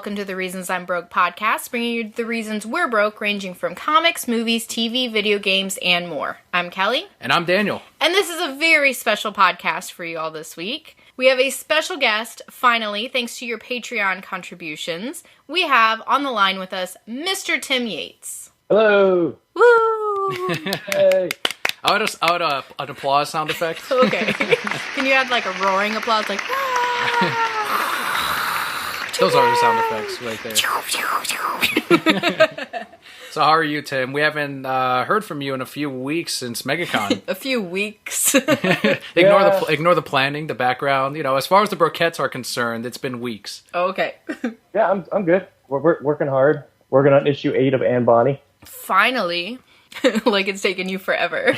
welcome to the Reasons I'm Broke podcast, bringing you the reasons we're broke, ranging from comics, movies, TV, video games, and more. I'm Kelly. And I'm Daniel. And this is a very special podcast for you all this week. We have a special guest, finally, thanks to your Patreon contributions. We have on the line with us Mr. Tim Yates. Hello! Woo! Hey! I would an applause sound effect. Okay. Can you add like a roaring applause, like... Those are the sound effects right there. So how are you, Tim? We haven't heard from you in a few weeks since MegaCon. A few weeks. Ignore the planning, the background. You know, as far as the Broquettes are concerned, it's been weeks. Okay. Yeah, I'm good. We're working hard. Working on issue 8 of Anne Bonny. Finally. Like it's taken you forever.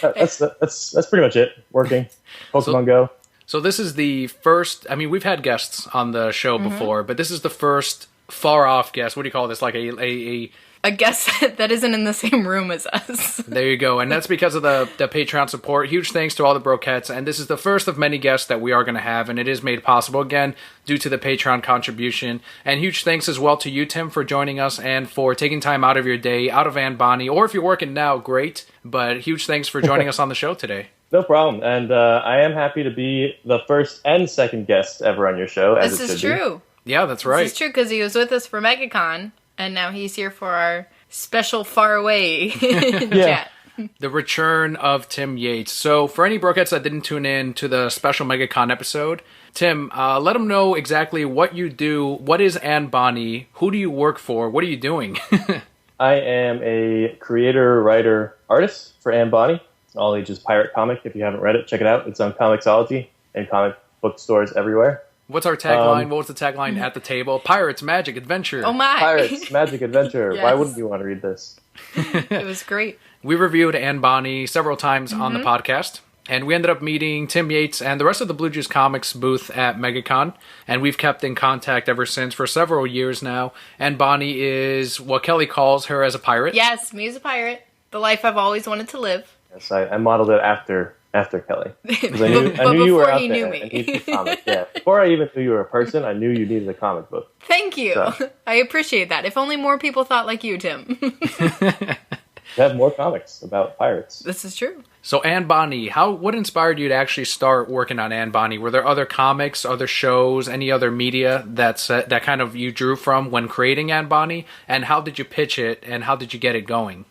That's pretty much it. Working. Pokemon Go. So this is the first, I mean, we've had guests on the show before, but this is the first far-off guest. What do you call this? Like a guest that isn't in the same room as us. There you go. And that's because of the Patreon support. Huge thanks to all the Broquettes. And this is the first of many guests that we are going to have. And it is made possible, again, due to the Patreon contribution. And huge thanks as well to you, Tim, for joining us and for taking time out of your day, out of Anne Bonny. Or if you're working now, great. But huge thanks for joining us on the show today. No problem. And I am happy to be the first and second guest ever on your show. This is true. Yeah, that's right. This is true because he was with us for MegaCon. And now he's here for our special faraway chat. The return of Tim Yates. So for any Broquettes that didn't tune in to the special MegaCon episode, Tim, let them know exactly what you do. What is Anne Bonny? Who do you work for? What are you doing? I am a creator, writer, artist for Anne Bonny. All ages pirate comic. If you haven't read it, check it out. It's on Comixology and comic book stores everywhere. What's our tagline? What was the tagline at the table? Pirates, magic, adventure. Oh my! Pirates, magic, adventure. Yes. Why wouldn't you want to read this? It was great. We reviewed Anne Bonny several times on the podcast, and we ended up meeting Tim Yates and the rest of the Blue Juice Comics booth at MegaCon, and we've kept in contact ever since for several years now. Anne Bonny is what Kelly calls her as a pirate. Yes, me as a pirate. The life I've always wanted to live. Yes, I modeled it after Kelly. Because I But knew you were out he there. knew me. And needed a comic. Yeah. Before I even knew you were a person, I knew you needed a comic book. Thank you. So. I appreciate that. If only more people thought like you, Tim. To have more comics about pirates. This is true. So Anne Bonny, what inspired you to actually start working on Anne Bonny? Were there other comics, other shows, any other media that kind of you drew from when creating Anne Bonny? And how did you pitch it, and how did you get it going?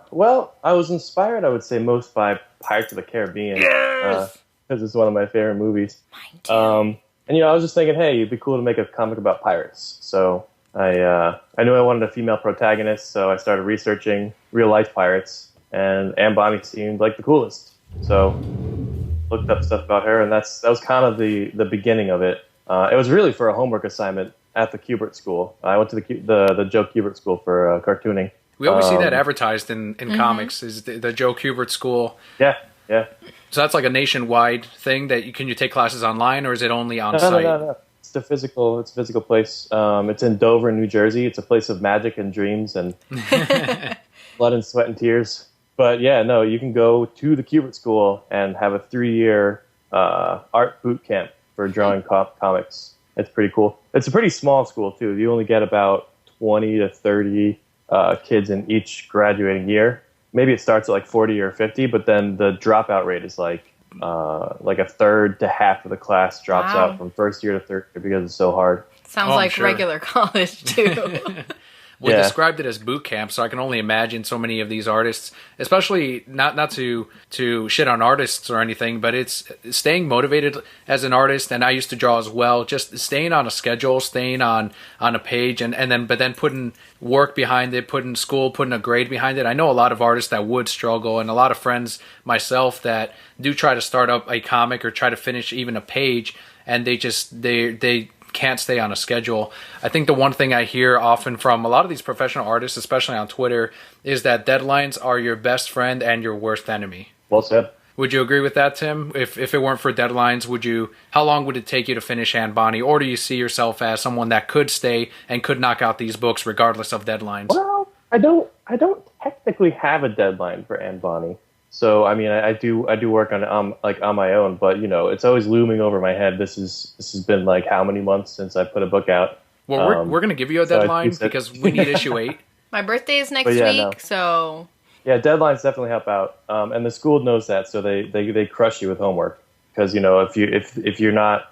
Well, I was inspired, I would say, most by Pirates of the Caribbean. Yes! Because it's one of my favorite movies. Mine too. And, I was just thinking, hey, it'd be cool to make a comic about pirates. So I knew I wanted a female protagonist, so I started researching real-life pirates, and Anne Bonny seemed like the coolest. So looked up stuff about her, and that was kind of the beginning of it. It was really for a homework assignment at the Kubert School. I went to the Joe Kubert School for cartooning. We always see that advertised in comics, is the Joe Kubert School. Yeah. So that's like a nationwide thing that can you take classes online, or is it only on site? No. It's a physical place. It's in Dover, New Jersey. It's a place of magic and dreams and blood and sweat and tears. But yeah, no, you can go to the Kubert School and have a 3-year art boot camp for drawing comics. It's pretty cool. It's a pretty small school too. You only get about 20 to 30 kids in each graduating year. Maybe it starts at like 40 or 50, but then the dropout rate is like a third to half of the class drops out from first year to third year because it's so hard. Sounds like regular college too. We described it as boot camp, so I can only imagine so many of these artists, especially not to shit on artists or anything, but it's staying motivated as an artist, and I used to draw as well, just staying on a schedule, staying on a page, and then putting work behind it, putting a grade behind it. I know a lot of artists that would struggle, and a lot of friends, myself, that do try to start up a comic or try to finish even a page, and they can't stay on a schedule. I think the one thing I hear often from a lot of these professional artists, especially on Twitter, is that deadlines are your best friend and your worst enemy. Well said. Would you agree with that, Tim? If it weren't for deadlines, how long would it take you to finish Anne Bonny? Or do you see yourself as someone that could stay and could knock out these books regardless of deadlines? Well, I don't technically have a deadline for Anne Bonny. So I mean, I do work on my own, but it's always looming over my head. This has been like how many months since I put a book out, Well, we're going to give you a deadline because we need issue 8. My birthday is next week, so... Yeah, deadlines definitely help out. And the school knows that, so they crush you with homework. Because, if you're not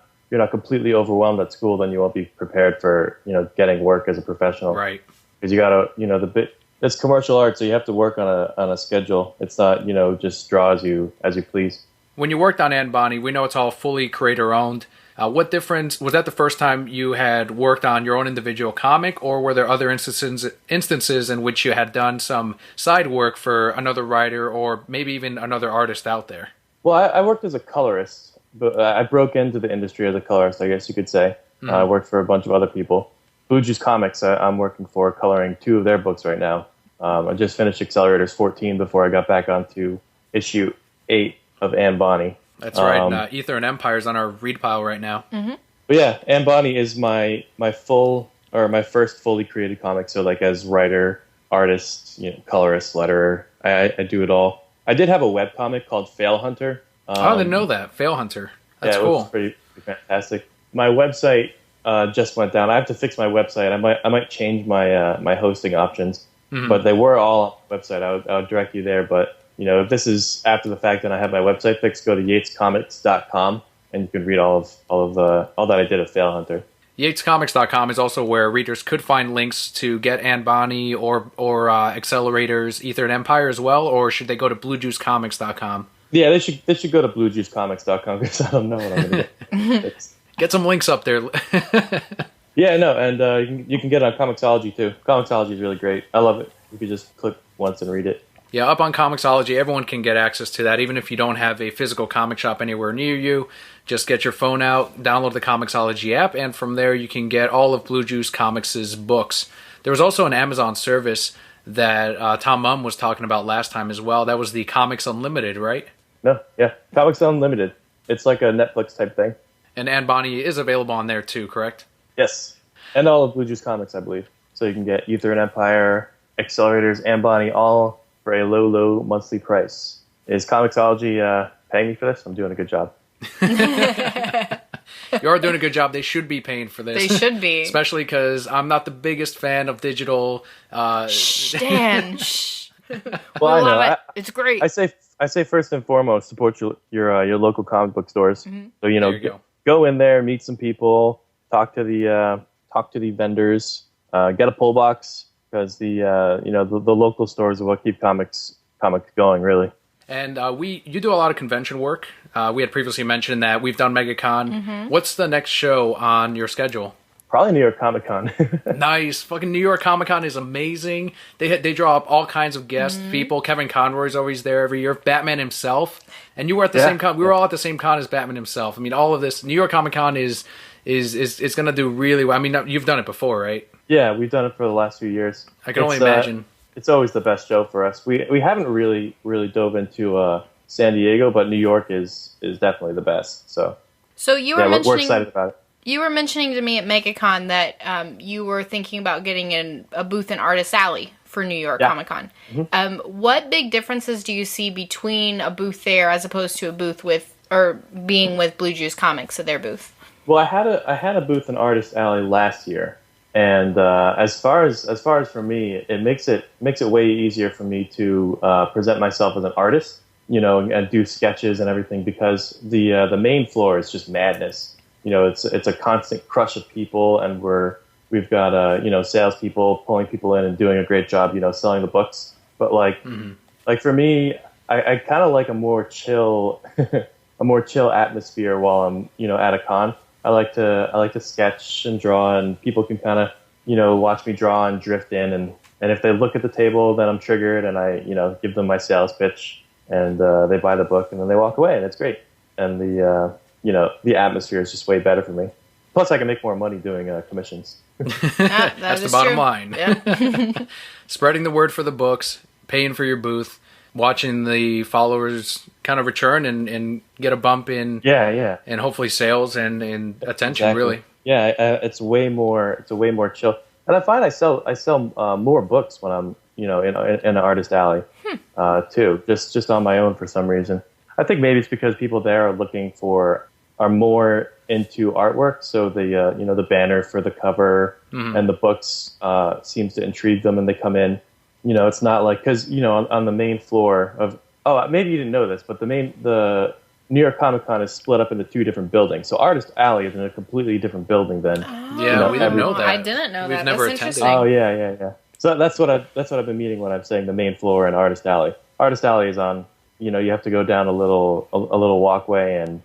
completely overwhelmed at school, then you won't be prepared for, getting work as a professional. Right. Because you got to, it's commercial art, so you have to work on a schedule. It's not, just draw as you please. When you worked on Anne Bonny, we know it's all fully creator-owned. What difference, was that the first time you had worked on your own individual comic, or were there other instances in which you had done some side work for another writer or maybe even another artist out there? Well, I worked as a colorist, but I broke into the industry as a colorist, I guess you could say. Mm-hmm. I worked for a bunch of other people. Blue Juice Comics, I'm working for, coloring 2 of their books right now. I just finished Accelerators 14 before I got back onto issue 8 of Anne Bonny. That's right. Ether and Empire's on our read pile right now. Mm-hmm. But yeah, Anne Bonny is my first fully created comic. So like as writer, artist, colorist, letterer, I do it all. I did have a webcomic called Fail Hunter. I didn't know that. Fail Hunter. That's cool. It was pretty fantastic. My website just went down. I have to fix my website. I might change my hosting options, but they were all on the website. I would direct you there, but if this is after the fact and I have my website fixed, go to yatescomics.com and you can read all that I did at Fail Hunter. Yatescomics.com is also where readers could find links to get Anne Bonny or Accelerators, Ether and Empire as well, or should they go to bluejuicecomics.com? Yeah, they should go to bluejuicecomics.com because I don't know what I'm going to do. Get some links up there. Yeah, no, and you can get it on Comixology too. Comixology is really great. I love it. You can just click once and read it. Yeah, up on Comixology, everyone can get access to that, even if you don't have a physical comic shop anywhere near you. Just get your phone out, download the Comixology app, and from there you can get all of Blue Juice Comics' books. There was also an Amazon service that Tom Mum was talking about last time as well. That was the Comics Unlimited, right? No, yeah, Comics Unlimited. It's like a Netflix type thing. And Anne Bonny is available on there too, correct? Yes, and all of Blue Juice Comics, I believe. So you can get Ether and Empire, Accelerators, Anne Bonny, all for a low monthly price. Is Comixology paying me for this? I'm doing a good job. You are doing a good job. They should be paying for this. They should be. Especially because I'm not the biggest fan of digital. Shh, Dan. Shh. Well, I know. It's great. I say first and foremost, support your local comic book stores. Mm-hmm. So go in there, meet some people, talk to the vendors, get a pull box because the local stores are what keep comics going, really. And you do a lot of convention work. We had previously mentioned that we've done MegaCon. Mm-hmm. What's the next show on your schedule? Probably New York Comic Con. Nice. Fucking New York Comic Con is amazing. They draw up all kinds of guest people. Kevin Conroy's always there every year. Batman himself. And you were at the same con. We were all at the same con as Batman himself. I mean, all of this. New York Comic Con is going to do really well. I mean, you've done it before, right? Yeah, we've done it for the last few years. I can only imagine. It's always the best show for us. We haven't really dove into San Diego, but New York is definitely the best. So you were mentioning, we're excited about it. You were mentioning to me at MegaCon that you were thinking about getting in a booth in Artist Alley for New York Comic Con. Mm-hmm. What big differences do you see between a booth there as opposed to a booth being with Blue Juice Comics at their booth? Well, I had a booth in Artist Alley last year, and as far as for me, it makes it way easier for me to present myself as an artist, and do sketches and everything because the main floor is just madness. It's a constant crush of people, and we've got salespeople pulling people in and doing a great job, selling the books. But like for me, I kind of like a more chill atmosphere while I'm at a con. I like to sketch and draw, and people can kind of watch me draw and drift in, and if they look at the table, then I'm triggered, and I give them my sales pitch, and they buy the book, and then they walk away, and it's great. And the atmosphere is just way better for me. Plus, I can make more money doing commissions. That's the bottom line. Yeah. Spreading the word for the books, paying for your booth, watching the followers kind of return and get a bump in. Yeah. And hopefully sales and attention, exactly. Really. Yeah, it's way more chill. And I find I sell more books when I'm in an Artist Alley too, just on my own for some reason. I think maybe it's because people there are more into artwork. So the the banner for the cover and the books seems to intrigue them, and they come in. It's not like, because on the main floor of, maybe you didn't know this, but the New York Comic Con is split up into 2 different buildings. So Artist Alley is in a completely different building than. Yeah, we didn't know that. I didn't know that. We've never That's attended. interesting. Oh yeah. So that's what I've been meaning when I'm saying the main floor and Artist Alley. Artist Alley is on. You have to go down a little walkway and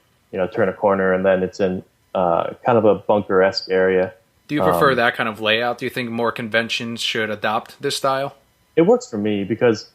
turn a corner, and then it's in kind of a bunker-esque area. Do you prefer that kind of layout? Do you think more conventions should adopt this style? It works for me because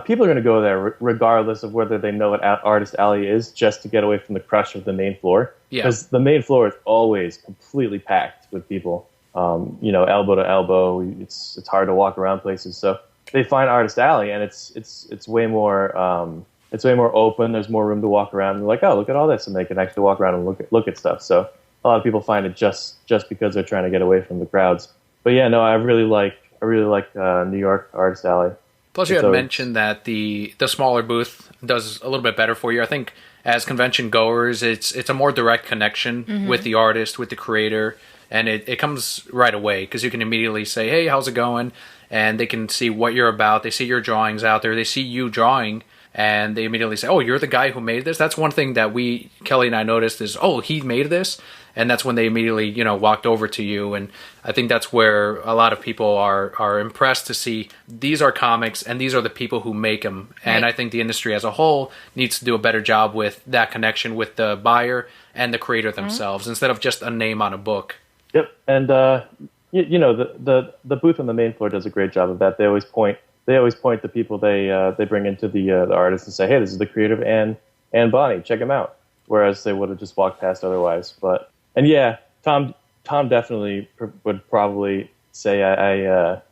people are going to go there regardless of whether they know what Artist Alley is, just to get away from the crush of the main floor. Yeah. Because the main floor is always completely packed with people. Elbow to elbow. It's hard to walk around places. So they find Artist Alley, and it's way more. It's way more open. There's more room to walk around. They're like, oh, look at all this, and they can actually walk around and look at stuff. So a lot of people find it just because they're trying to get away from the crowds. But yeah, no, I really like New York Artist Alley. Plus, you had mentioned that the smaller booth does a little bit better for you. I think as convention goers, it's a more direct connection with the artist, with the creator, and it comes right away because you can immediately say, hey, how's it going? And they can see what you're about. They see your drawings out there. They see you drawing. And they immediately say, oh, you're the guy who made this? That's one thing that Kelli and I noticed is, oh, he made this? And that's when they immediately, walked over to you. And I think that's where a lot of people are impressed to see these are comics and these are the people who make them. Right. And I think the industry as a whole needs to do a better job with that connection with the buyer and the creator themselves instead of just a name on a book. Yep. And, the booth on the main floor does a great job of that. They always point to people they bring into the artist and say, hey, this is the creative Anne Bonny, check him out. Whereas they would have just walked past otherwise. And yeah, Tom definitely would probably say I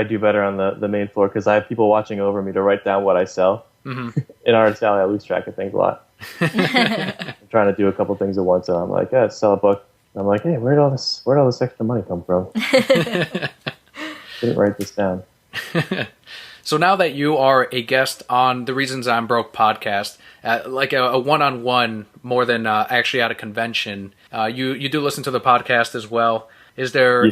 do better on the main floor because I have people watching over me to write down what I sell. Mm-hmm. In Artist Alley, I lose track of things a lot. I'm trying to do a couple things at once, and I'm like, sell a book. And I'm like, hey, where'd all this extra money come from? Didn't write this down. So now that you are a guest on the Reasons I'm Broke podcast, like a one-on-one more than actually at a convention, you do listen to the podcast as well. Is there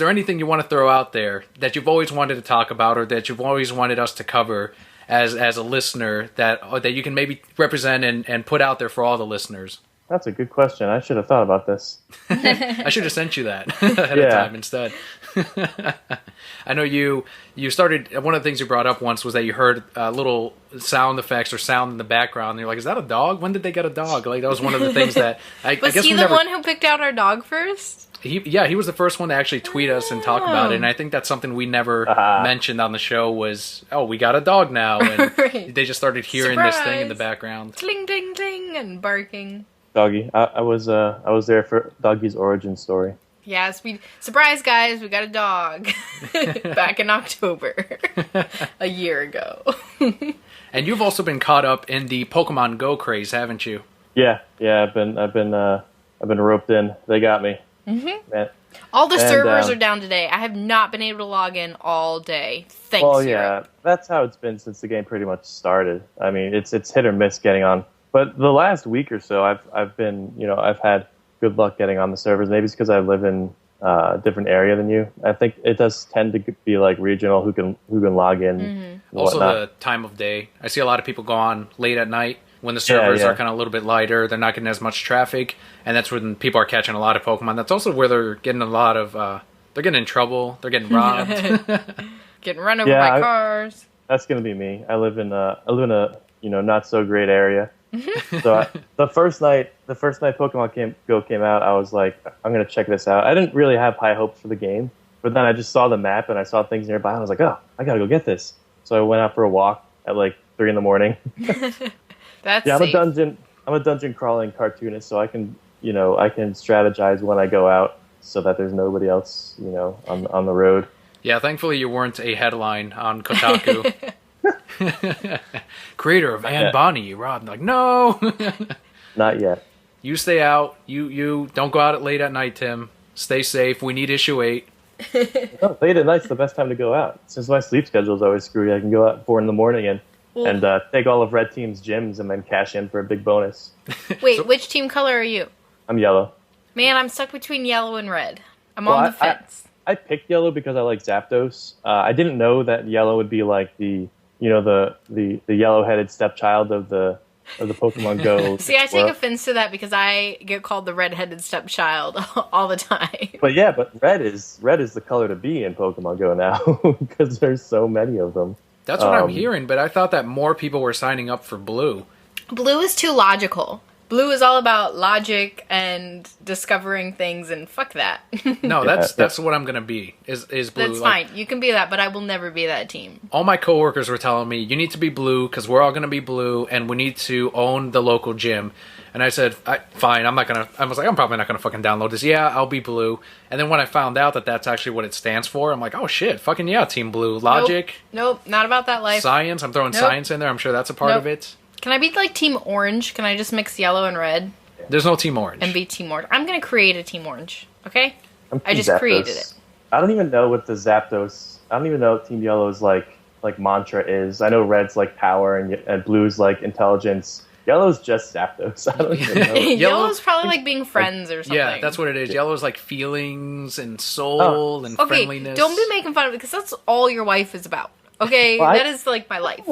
anything you want to throw out there that you've always wanted to talk about or that you've always wanted us to cover as a listener that you can maybe represent and put out there for all the listeners? That's a good question. I should have thought about this. I should have sent you that ahead of time instead. I know you started, one of the things you brought up once was that you heard little sound effects or sound in the background. And you're like, is that a dog? When did they get a dog? Like, that was one of the things that I guess he the one who picked out our dog first? He was the first one to actually tweet us and talk about it. And I think that's something we never mentioned on the show was, we got a dog now. And right. They just started hearing this thing in the background. Cling, ding, ding, and barking. Doggy. I was there for Doggy's origin story. Yes, surprise guys, we got a dog back in October, a year ago. And you've also been caught up in the Pokemon Go craze, haven't you? Yeah, I've been roped in. They got me. Mm-hmm. Man. All the servers are down today. I have not been able to log in all day. Thanks. Well, yeah, that's how it's been since the game pretty much started. I mean, it's hit or miss getting on. But the last week or so, I've had good luck getting on the servers. Maybe it's because I live in a different area than you. I think it does tend to be like regional who can log in. Mm-hmm. Also the time of day. I see a lot of people go on late at night when the servers are kind of a little bit lighter. They're not getting as much traffic, and that's when people are catching a lot of Pokemon. That's also where they're getting a lot of. They're getting in trouble. They're getting robbed. Getting run over by cars. That's gonna be me. I live in a not so great area. So the first night Pokemon Go came out, I was like, I'm going to check this out. I didn't really have high hopes for the game, but then I just saw the map and I saw things nearby and I was like, oh, I got to go get this. So I went out for a walk at like 3 a.m. That's I'm a dungeon crawling cartoonist, so I can strategize when I go out so that there's nobody else, on the road. Yeah, thankfully you weren't a headline on Kotaku. Creator of Anne Bonny, Rob. Like, no. Not yet. You stay out. You don't go out late at night, Tim. Stay safe. We need issue 8. No, late at night's the best time to go out. Since my sleep schedule is always screwy, I can go out at 4 a.m. and take all of Red Team's gyms and then cash in for a big bonus. Wait, which team color are you? I'm yellow. Man, I'm stuck between yellow and red. I'm on the fence. I picked yellow because I like Zapdos. I didn't know that yellow would be like the yellow-headed stepchild of the Pokemon Go. See, I take offense to that because I get called the red-headed stepchild all the time. But red is the color to be in Pokemon Go now because there's so many of them. That's what I'm hearing, but I thought that more people were signing up for blue. Blue is too logical. Blue is all about logic and discovering things, and fuck that. No, that's what I'm gonna be. Is blue? That's fine. You can be that, but I will never be that team. All my coworkers were telling me you need to be blue because we're all gonna be blue, and we need to own the local gym. And I said, fine. I'm not gonna. I was like, I'm probably not gonna fucking download this. Yeah, I'll be blue. And then when I found out that that's actually what it stands for, I'm like, oh shit, fucking yeah, Team Blue. Logic. Nope, not about that life. Science. I'm throwing science in there. I'm sure that's a part of it. Can I be like Team Orange? Can I just mix yellow and red? There's no Team Orange. And be Team Orange. I'm going to create a Team Orange, okay? I just Zapdos. created it. I don't even know what the Zapdos... I don't even know what Team Yellow's like mantra is. I know red's like power and blue's like intelligence. Yellow's just Zapdos. I don't even know. Yellow's probably like being friends or something. Yeah, that's what it is. Yellow's like feelings and soul and friendliness. Don't be making fun of it because that's all your wife is about. Okay? Well, that is like my life.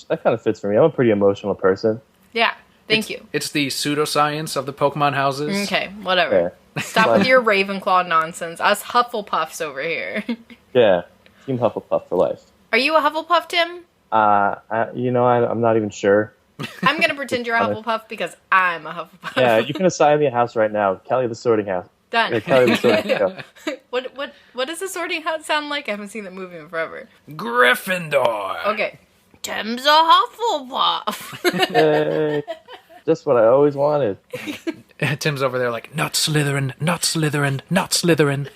That kind of fits for me. I'm a pretty emotional person. Yeah. Thank you. It's the pseudoscience of the Pokemon houses. Okay, whatever. Yeah. Stop with your Ravenclaw nonsense. Us Hufflepuffs over here. Yeah, Team Hufflepuff for life. Are you a Hufflepuff, Tim? I'm not even sure. I'm going to pretend you're a Hufflepuff because I'm a Hufflepuff. Yeah, you can assign me a house right now. Kelli the Sorting House. Done. Yeah, Kelli the Sorting House. What does the Sorting Hat sound like? I haven't seen that movie in forever. Gryffindor. Okay. Tim's a Hufflepuff. Hey, just what I always wanted. Tim's over there like, not Slytherin, not Slytherin, not Slytherin.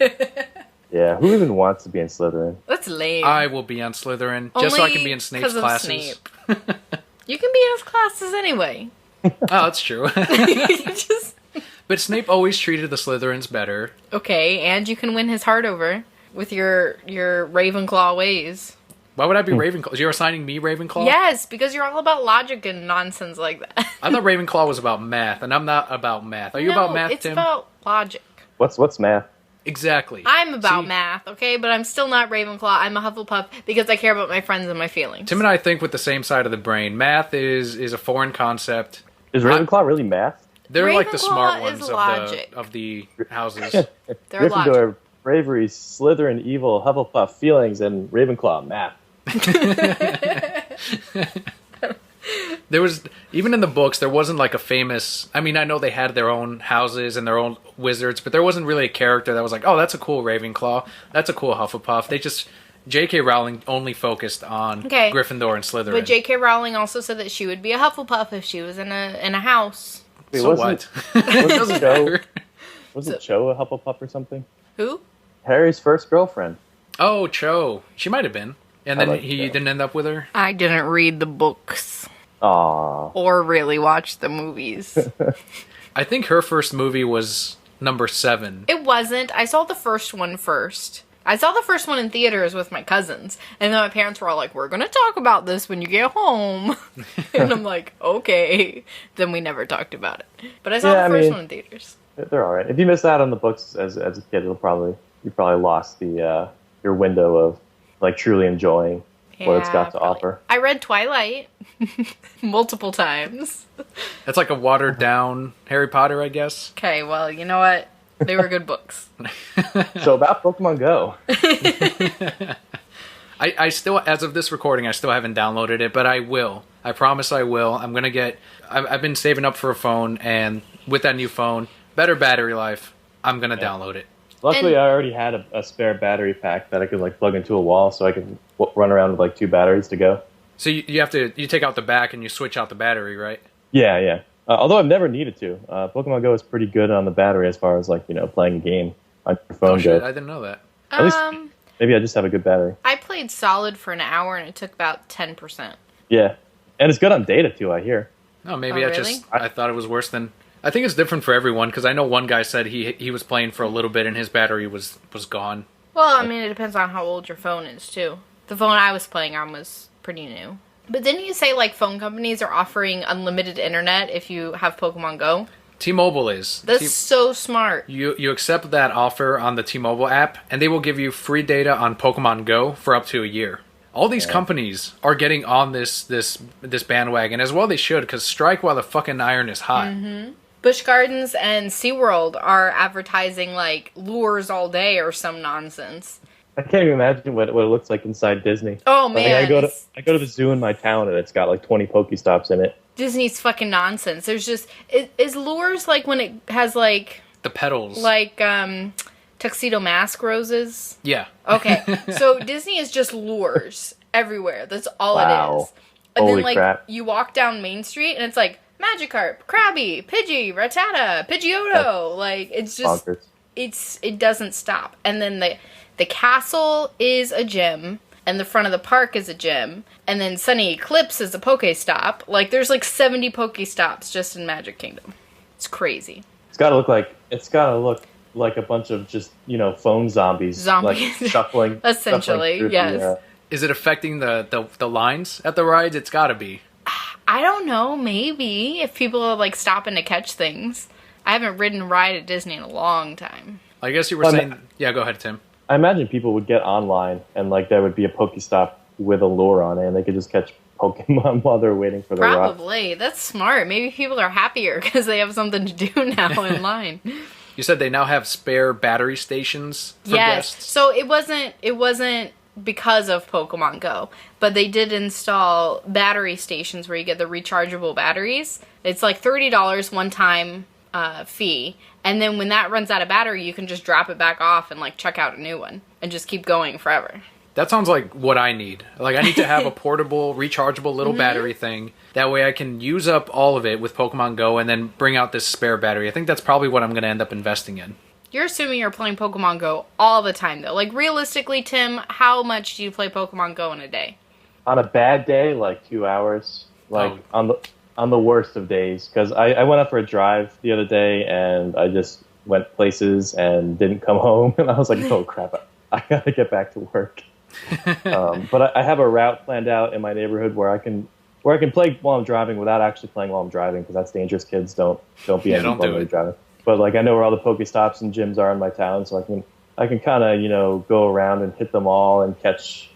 Yeah, who even wants to be in Slytherin? That's lame. I will be on Slytherin, just so I can be in Snape's classes. Snape. You can be in his classes anyway. Oh, that's true. But Snape always treated the Slytherins better. Okay, and you can win his heart over with your Ravenclaw ways. Why would I be Ravenclaw? You're assigning me Ravenclaw? Yes, because you're all about logic and nonsense like that. I thought Ravenclaw was about math, and I'm not about math. Are you about math, Tim? It's about logic. What's math? Exactly. I'm about math, okay? But I'm still not Ravenclaw. I'm a Hufflepuff because I care about my friends and my feelings. Tim and I think with the same side of the brain. Math is a foreign concept. Is Ravenclaw really math? They're Ravenclaw like the smart ones of the houses. They're Gryffindor, logic. bravery, Slytherin, evil, Hufflepuff, feelings, and Ravenclaw, math. There was, even in the books, there wasn't like a famous, I mean, I know they had their own houses and their own wizards, but there wasn't really a character that was like, oh, that's a cool Ravenclaw, that's a cool Hufflepuff. They just, J.K. Rowling only focused on Gryffindor and Slytherin. But J.K. Rowling also said that she would be a Hufflepuff if she was in a house. Wait, so what? Wasn't Cho a Hufflepuff or something? Who? Harry's first girlfriend. Oh, Cho. She might have been. And then he didn't end up with her? I didn't read the books. Aww. Or really watch the movies. I think her first movie was number 7. It wasn't. I saw the first one first. I saw the first one in theaters with my cousins. And then my parents were all like, we're going to talk about this when you get home. And I'm like, okay. Then we never talked about it. But I saw the first one in theaters. They're alright. If you missed out on the books as a kid, you probably lost the your window of like truly enjoying what it's got to offer. I read Twilight multiple times. That's like a watered down Harry Potter, I guess. Okay, well, you know what? They were good books. So about Pokemon Go. I still, as of this recording, I still haven't downloaded it, but I will. I promise I will. I'm going to get, I've been saving up for a phone, and with that new phone, better battery life, I'm going to download it. Luckily, I already had a spare battery pack that I could like plug into a wall, so I could run around with like 2 batteries to go. So you have to, you take out the back and you switch out the battery, right? Yeah. Although I've never needed to. Pokemon Go is pretty good on the battery as far as like, playing a game on your phone goes. I didn't know that. At least maybe I just have a good battery. I played Solid for an hour and it took about 10%. Yeah. And it's good on data too, I hear. No, maybe I thought it was worse than, I think it's different for everyone, because I know one guy said he was playing for a little bit and his battery was gone. Well, I mean, it depends on how old your phone is, too. The phone I was playing on was pretty new. But didn't you say, like, phone companies are offering unlimited internet if you have Pokemon Go? T-Mobile is. That's so smart. You accept that offer on the T-Mobile app, and they will give you free data on Pokemon Go for up to a year. All these companies are getting on this bandwagon, as well they should, because strike while the fucking iron is hot. Mm-hmm. Busch Gardens and SeaWorld are advertising, like, lures all day or some nonsense. I can't even imagine what it looks like inside Disney. Oh, man. I go to the zoo in my town, and it's got, like, 20 Pokestops in it. Disney's fucking nonsense. There's just... Is lures, like, when it has, like... The petals. Like, Tuxedo Mask roses? Yeah. Okay. So Disney is just lures everywhere. That's all it is. And Holy then, like, crap. you walk down Main Street, and it's like... Magikarp, Krabby, Pidgey, Rattata, Pidgeotto. Like, it's just... Bonkers. It doesn't stop. And then the castle is a gym, and the front of the park is a gym, and then Sunny Eclipse is a Pokestop. Like, there's like 70 Pokestops just in Magic Kingdom. It's crazy. It's gotta look like a bunch of just, phone zombies. Like, shuffling. Essentially, yes. Is it affecting the lines at the rides? It's gotta be. I don't know, maybe, if people are, like, stopping to catch things. I haven't ridden a ride at Disney in a long time. I guess you were saying... Yeah, go ahead, Tim. I imagine people would get online, and, like, there would be a Pokestop with a lure on it, and they could just catch Pokemon while they're waiting for their ride. Probably. That's smart. Maybe people are happier because they have something to do now in line. You said they now have spare battery stations for guests? So it wasn't because of Pokemon Go, but they did install battery stations where you get the rechargeable batteries. It's like $30 one-time fee, and then when that runs out of battery, you can just drop it back off and, like, check out a new one and just keep going forever. That sounds like what I need. Like, I need to have a portable, rechargeable little battery thing. That way I can use up all of it with Pokemon Go and then bring out this spare battery. I think that's probably what I'm going to end up investing in. You're assuming you're playing Pokemon Go all the time, though. Like, realistically, Tim, how much do you play Pokemon Go in a day? On a bad day, like 2 hours. Like, on the worst of days. Because I went out for a drive the other day, and I just went places and didn't come home. And I was like, oh, crap, I got to get back to work. But I have a route planned out in my neighborhood where I can play while I'm driving without actually playing while I'm driving, because that's dangerous. Kids don't be don't do it. driving. But, like, I know where all the Pokestops and gyms are in my town, so I can kind of, go around and hit them all and catch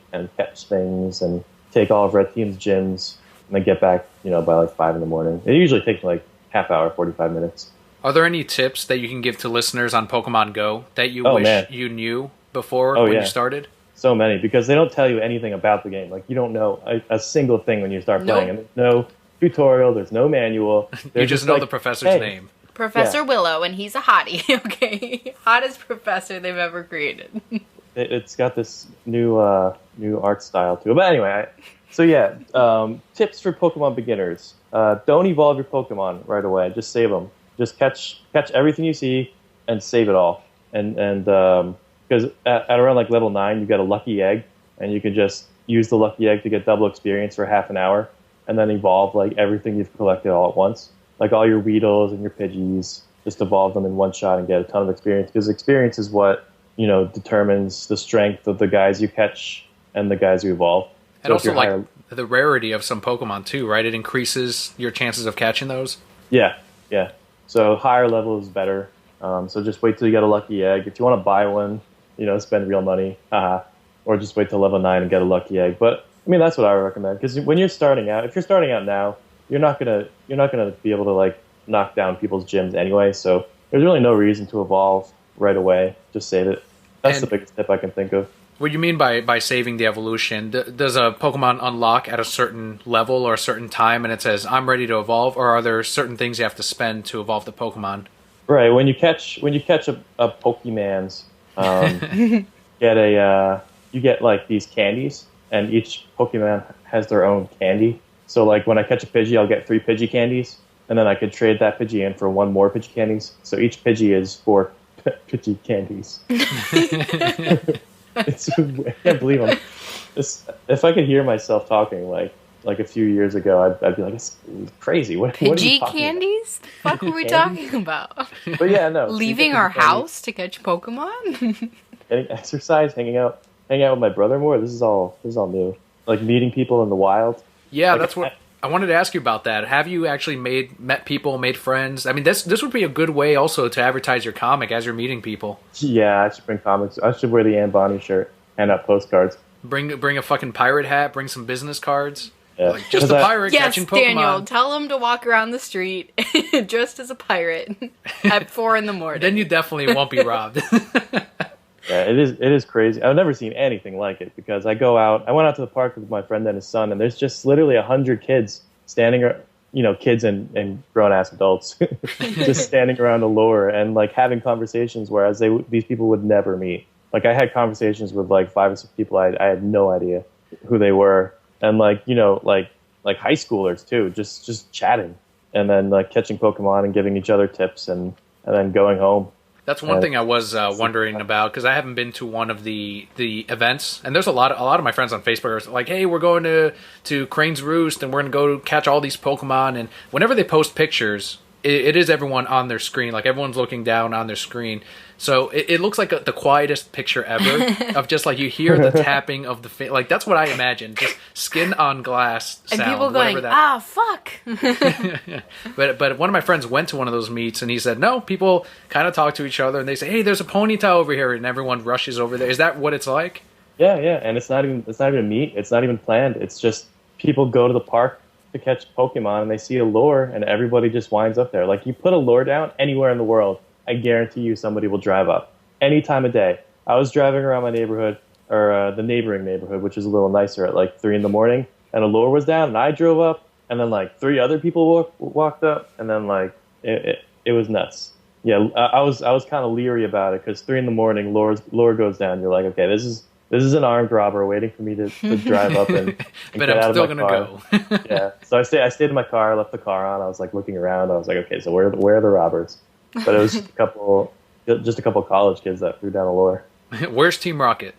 things and take all of Red Team's gyms and then get back, by like 5 in the morning. It usually takes like half hour, 45 minutes. Are there any tips that you can give to listeners on Pokemon Go that you wish you knew before when you started? So many, because they don't tell you anything about the game. Like, you don't know a single thing when you start playing. And there's no tutorial, there's no manual. You just know the professor's name. Professor Willow, and he's a hottie, okay? Hottest professor they've ever created. It's got this new art style to it. But anyway, tips for Pokemon beginners. Don't evolve your Pokemon right away. Just save them. Just catch everything you see and save it all. And because at around like level 9, you get a lucky egg, and you can just use the lucky egg to get double experience for half an hour, and then evolve like everything you've collected all at once. Like all your Weedles and your Pidgeys, just evolve them in one shot and get a ton of experience. Because experience is what, determines the strength of the guys you catch and the guys you evolve. And also, like, the rarity of some Pokemon, too, right? It increases your chances of catching those. Yeah. So higher level is better. So just wait till you get a lucky egg. If you want to buy one, spend real money. Or just wait till level 9 and get a lucky egg. But, I mean, that's what I would recommend. Because when you're starting out, if you're starting out now, you're not gonna be able to, like, knock down people's gyms anyway. So there's really no reason to evolve right away. Just save it. That's the biggest tip I can think of. What do you mean by saving the evolution? Does a Pokemon unlock at a certain level or a certain time, and it says I'm ready to evolve, or are there certain things you have to spend to evolve the Pokemon? Right. When you catch a Pokemans, you get like these candies, and each Pokemon has their own candy. So, like, when I catch a Pidgey, I'll get 3 Pidgey candies, and then I could trade that Pidgey in for 1 more Pidgey candies. So each Pidgey is 4 Pidgey candies. I can't believe them. If I could hear myself talking like a few years ago, I'd be like, it's crazy. What are you talking candies? The fuck were we talking about? But yeah, no. Leaving our house to catch Pokemon? Getting exercise, hanging out with my brother more. This is all new. Like meeting people in the wild. Yeah, like, that's what I wanted to ask you about that. Have you actually met people, made friends? I mean, this would be a good way also to advertise your comic as you're meeting people. Yeah, I should bring comics. I should wear the Anne Bonny shirt, hand out postcards. Bring a fucking pirate hat. Bring some business cards. Yeah. Like, just a pirate catching Pokemon. Daniel, tell him to walk around the street dressed as a pirate at 4 a.m. Then you definitely won't be robbed. Yeah, it is crazy. I've never seen anything like it because I went out to the park with my friend and his son, and there's just literally 100 kids standing, kids and grown-ass adults just standing around a lure and like having conversations, whereas these people would never meet. Like I had conversations with like 5 or 6 people I had no idea who they were, and like high schoolers too, just chatting and then like catching Pokemon and giving each other tips and then going home. That's one thing I was wondering about, because I haven't been to one of the events, and there's a lot of my friends on Facebook are like, hey, we're going to Crane's Roost, and we're going to go catch all these Pokemon, and whenever they post pictures, it is everyone on their screen, like everyone's looking down on their screen. So it looks like the quietest picture ever of just like you hear the tapping of the like that's what I imagine, just skin on glass sound. And people going, fuck. But one of my friends went to one of those meets and he said, no, people kind of talk to each other and they say, hey, there's a Ponyta over here, and everyone rushes over there. Is that what it's like? Yeah, and it's not even a meet. It's not even planned. It's just people go to the park to catch Pokemon and they see a lure and everybody just winds up there. Like you put a lure down anywhere in the world, I guarantee you somebody will drive up any time of day. I was driving around my neighborhood, or the neighboring neighborhood, which is a little nicer, at like 3 a.m, and a lure was down, and I drove up, and then like 3 other people walked up, and then like it was nuts. Yeah, I was kind of leery about it because 3 a.m, lure goes down. You're like, okay, this is an armed robber waiting for me to drive up and but get I'm out still of my gonna car. go. Yeah, so I stayed in my car, left the car on. I was like looking around. I was like, okay, so where are the robbers? But it was just a couple college kids that threw down a lure. Where's Team Rocket?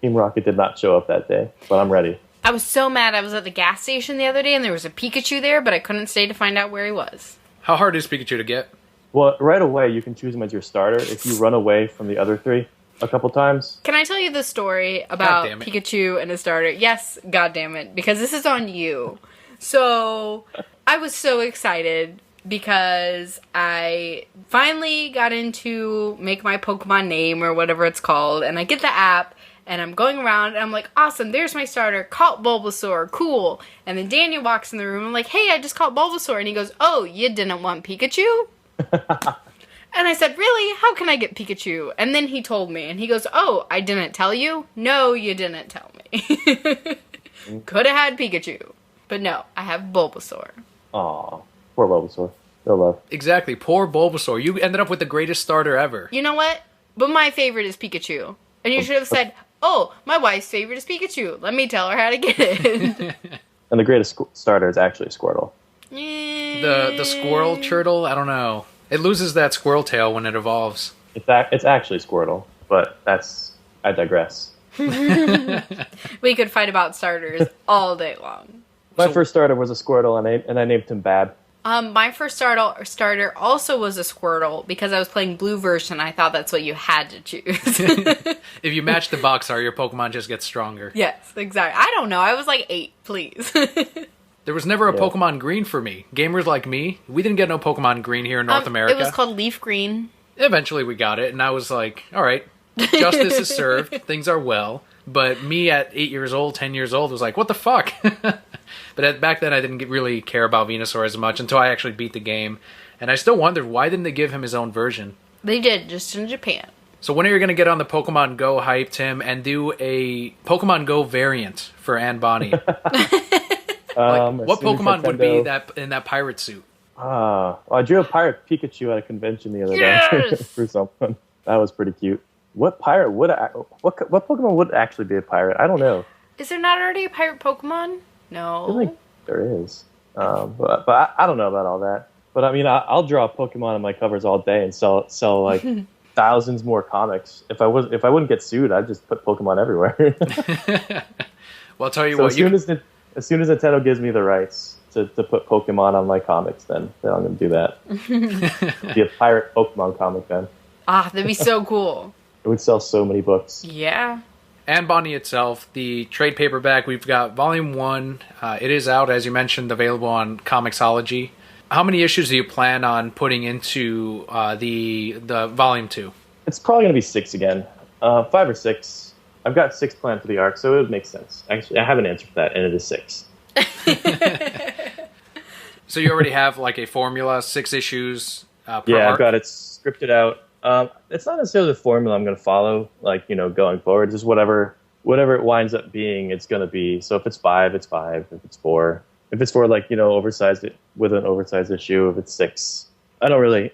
Team Rocket did not show up that day, but I'm ready. I was so mad. I was at the gas station the other day and there was a Pikachu there, but I couldn't stay to find out where he was. How hard is Pikachu to get? Well, right away you can choose him as your starter. If you run away from the other 3 a couple times. Can I tell you the story about Pikachu and his starter? Yes, goddammit, because this is on you. So, I was so excited because I finally got into make my Pokemon name or whatever it's called, and I get the app, and I'm going around, and I'm like, awesome, there's my starter, caught Bulbasaur, cool. And then Daniel walks in the room, I'm like, hey, I just caught Bulbasaur, and he goes, oh, you didn't want Pikachu? And I said, really? How can I get Pikachu? And then he told me, and he goes, oh, I didn't tell you? No, you didn't tell me. Could have had Pikachu. But no, I have Bulbasaur. Aw, poor Bulbasaur. No love. Exactly, poor Bulbasaur. You ended up with the greatest starter ever. You know what? But my favorite is Pikachu. And you should have said, oh, my wife's favorite is Pikachu. Let me tell her how to get it. And the greatest starter is actually Squirtle. The Squirtle Turtle? I don't know. It loses that squirrel tail when it evolves. It's actually Squirtle, but I digress. We could fight about starters all day long. My first starter was a Squirtle, and I named him Bab. My first starter also was a Squirtle because I was playing blue version. I thought that's what you had to choose. If you match the box art, your Pokemon just gets stronger. Yes, exactly. I don't know. I was like 8, please. There was never a Pokemon Green for me. Gamers like me, we didn't get no Pokemon Green here in North America. It was called Leaf Green. Eventually we got it, and I was like, all right, justice is served, things are well. But me at 8 years old, 10 years old, was like, what the fuck? But back then I didn't really care about Venusaur as much until I actually beat the game. And I still wondered, why didn't they give him his own version? They did, just in Japan. So when are you going to get on the Pokemon Go hype, Tim, and do a Pokemon Go variant for Anne Bonny? What Pokemon would be in that pirate suit? Well, I drew a pirate Pikachu at a convention the other day for someone. That was pretty cute. What pirate would what Pokemon would actually be a pirate? I don't know. Is there not already a pirate Pokemon? No. I think there is. But I don't know about all that. But I mean, I'll draw Pokemon on my covers all day and sell like thousands more comics. If I wouldn't get sued, I'd just put Pokemon everywhere. Well, I'll tell you so what. As soon as Nintendo gives me the rights to put Pokemon on my comics, then I'm going to do that. Be a pirate Pokemon comic then. Ah, that'd be so cool. It would sell so many books. Yeah. Anne Bonny itself, the trade paperback, we've got Volume 1. It is out, as you mentioned, available on Comixology. How many issues do you plan on putting into the Volume 2? It's probably going to be 6 again. 5 or 6. I've got 6 planned for the arc, so it would make sense. Actually, I have an answer for that, and it is 6. So you already have like a formula, 6 issues per arc? I've got it scripted out. It's not necessarily the formula I'm going to follow, going forward. Just whatever it winds up being, it's going to be. So if it's 5, it's 5. If it's 4, oversized it with an oversized issue. If it's 6, I don't really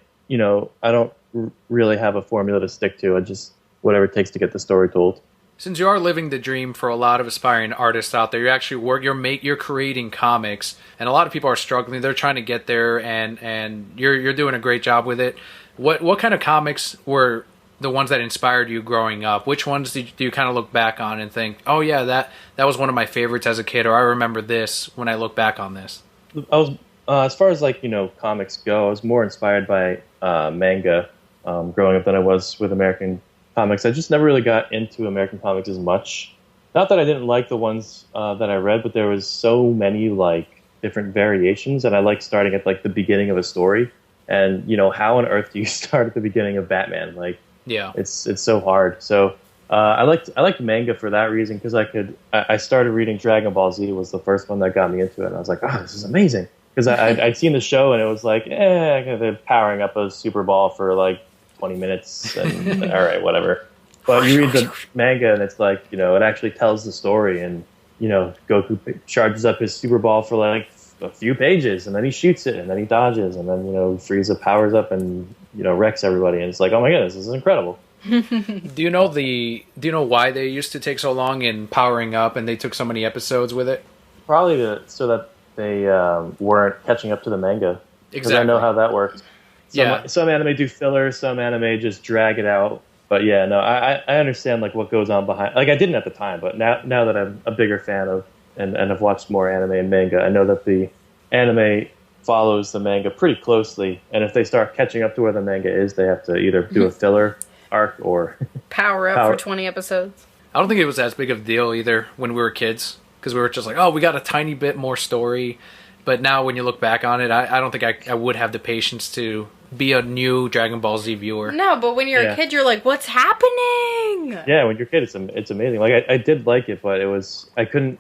have a formula to stick to. I just whatever it takes to get the story told. Since you are living the dream for a lot of aspiring artists out there, you're creating comics, and a lot of people are struggling. They're trying to get there, and you're doing a great job with it. What kind of comics were the ones that inspired you growing up? Which ones do you kind of look back on and think, oh yeah, that was one of my favorites as a kid, or I remember this when I look back on this? I was as far as comics go, I was more inspired by manga growing up than I was with American comics. I just never really got into American comics as much. Not that I didn't like the ones that I read, but there was so many different variations, and I like starting at the beginning of a story. And how on earth do you start at the beginning of Batman? It's so hard. So I liked manga for that reason, because I started reading Dragon Ball Z was the first one that got me into it, and I was like, oh, this is amazing, because I'd seen the show and it was they're powering up a Super Ball for 20 minutes and all right, whatever. But you read the manga and it's it actually tells the story, and Goku charges up his Super Ball for a few pages, and then he shoots it, and then he dodges, and then Frieza powers up and wrecks everybody, and it's oh my goodness, this is incredible. Do you know why they used to take so long in powering up and they took so many episodes with it? Probably so that they weren't catching up to the manga. Because Exactly. I know how that works. Some anime do filler, some anime just drag it out. But yeah, no, I understand what goes on behind. I didn't at the time, but now that I'm a bigger fan of and have watched more anime and manga, I know that the anime follows the manga pretty closely, and if they start catching up to where the manga is, they have to either do a filler arc or power up for 20 episodes. I don't think it was as big of a deal either when we were kids, because we were just oh, we got a tiny bit more story. But now when you look back on it, I don't think I would have the patience to be a new Dragon Ball Z viewer. No, but when you're a kid, you're what's happening? Yeah, when you're a kid, it's amazing. I did like it, but it was I couldn't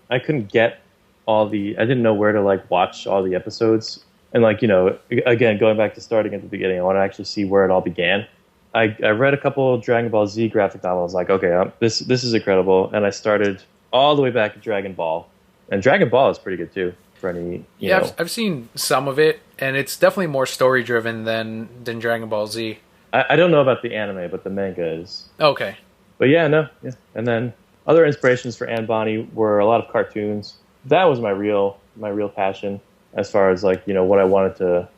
get all the. I didn't know where to watch all the episodes, and again, going back to starting at the beginning, I want to actually see where it all began. I read a couple of Dragon Ball Z graphic novels. Okay, this is incredible, and I started all the way back at Dragon Ball, and Dragon Ball is pretty good too. For any, I've seen some of it, and it's definitely more story driven than Dragon Ball Z. I don't know about the anime, but the manga is okay. But yeah. And then other inspirations for Anne Bonny were a lot of cartoons. That was my real passion as far as what I wanted to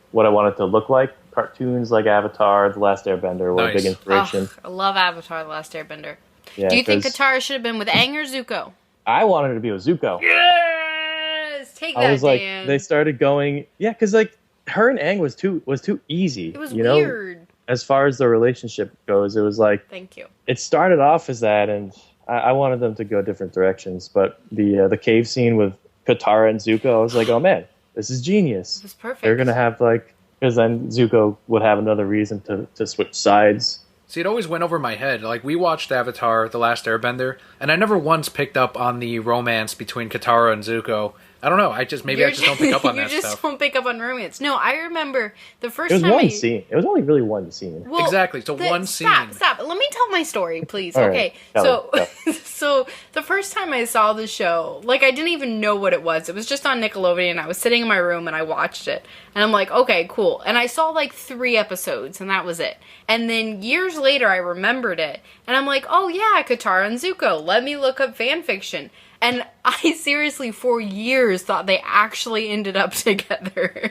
look like. Cartoons like Avatar, The Last Airbender were a big inspiration. I love Avatar, The Last Airbender. Yeah, do you think Katara should have been with Aang or Zuko? I wanted her to be with Zuko. Yes, take that. I was Dan. They started going, because her and Aang was too easy. It was weird. As far as the relationship goes, it was thank you. It started off as that, and I wanted them to go different directions. But the cave scene with Katara and Zuko, I was oh man, this is genius. It was perfect. They're gonna have because then Zuko would have another reason to switch sides. See, it always went over my head. We watched Avatar, The Last Airbender, and I never once picked up on the romance between Katara and Zuko. I don't know. I just don't pick up on that stuff. You just don't pick up on romance. No, I remember the first time. It was one scene. It was only really one scene. Well, exactly. So one scene. Stop. Let me tell my story, please. All okay. Right. So the first time I saw the show, I didn't even know what it was. It was just on Nickelodeon. I was sitting in my room and I watched it. And I'm okay, cool. And I saw 3 episodes and that was it. And then years later I remembered it. And I'm oh yeah, Katara and Zuko. Let me look up fan fiction. And I seriously, for years, thought they actually ended up together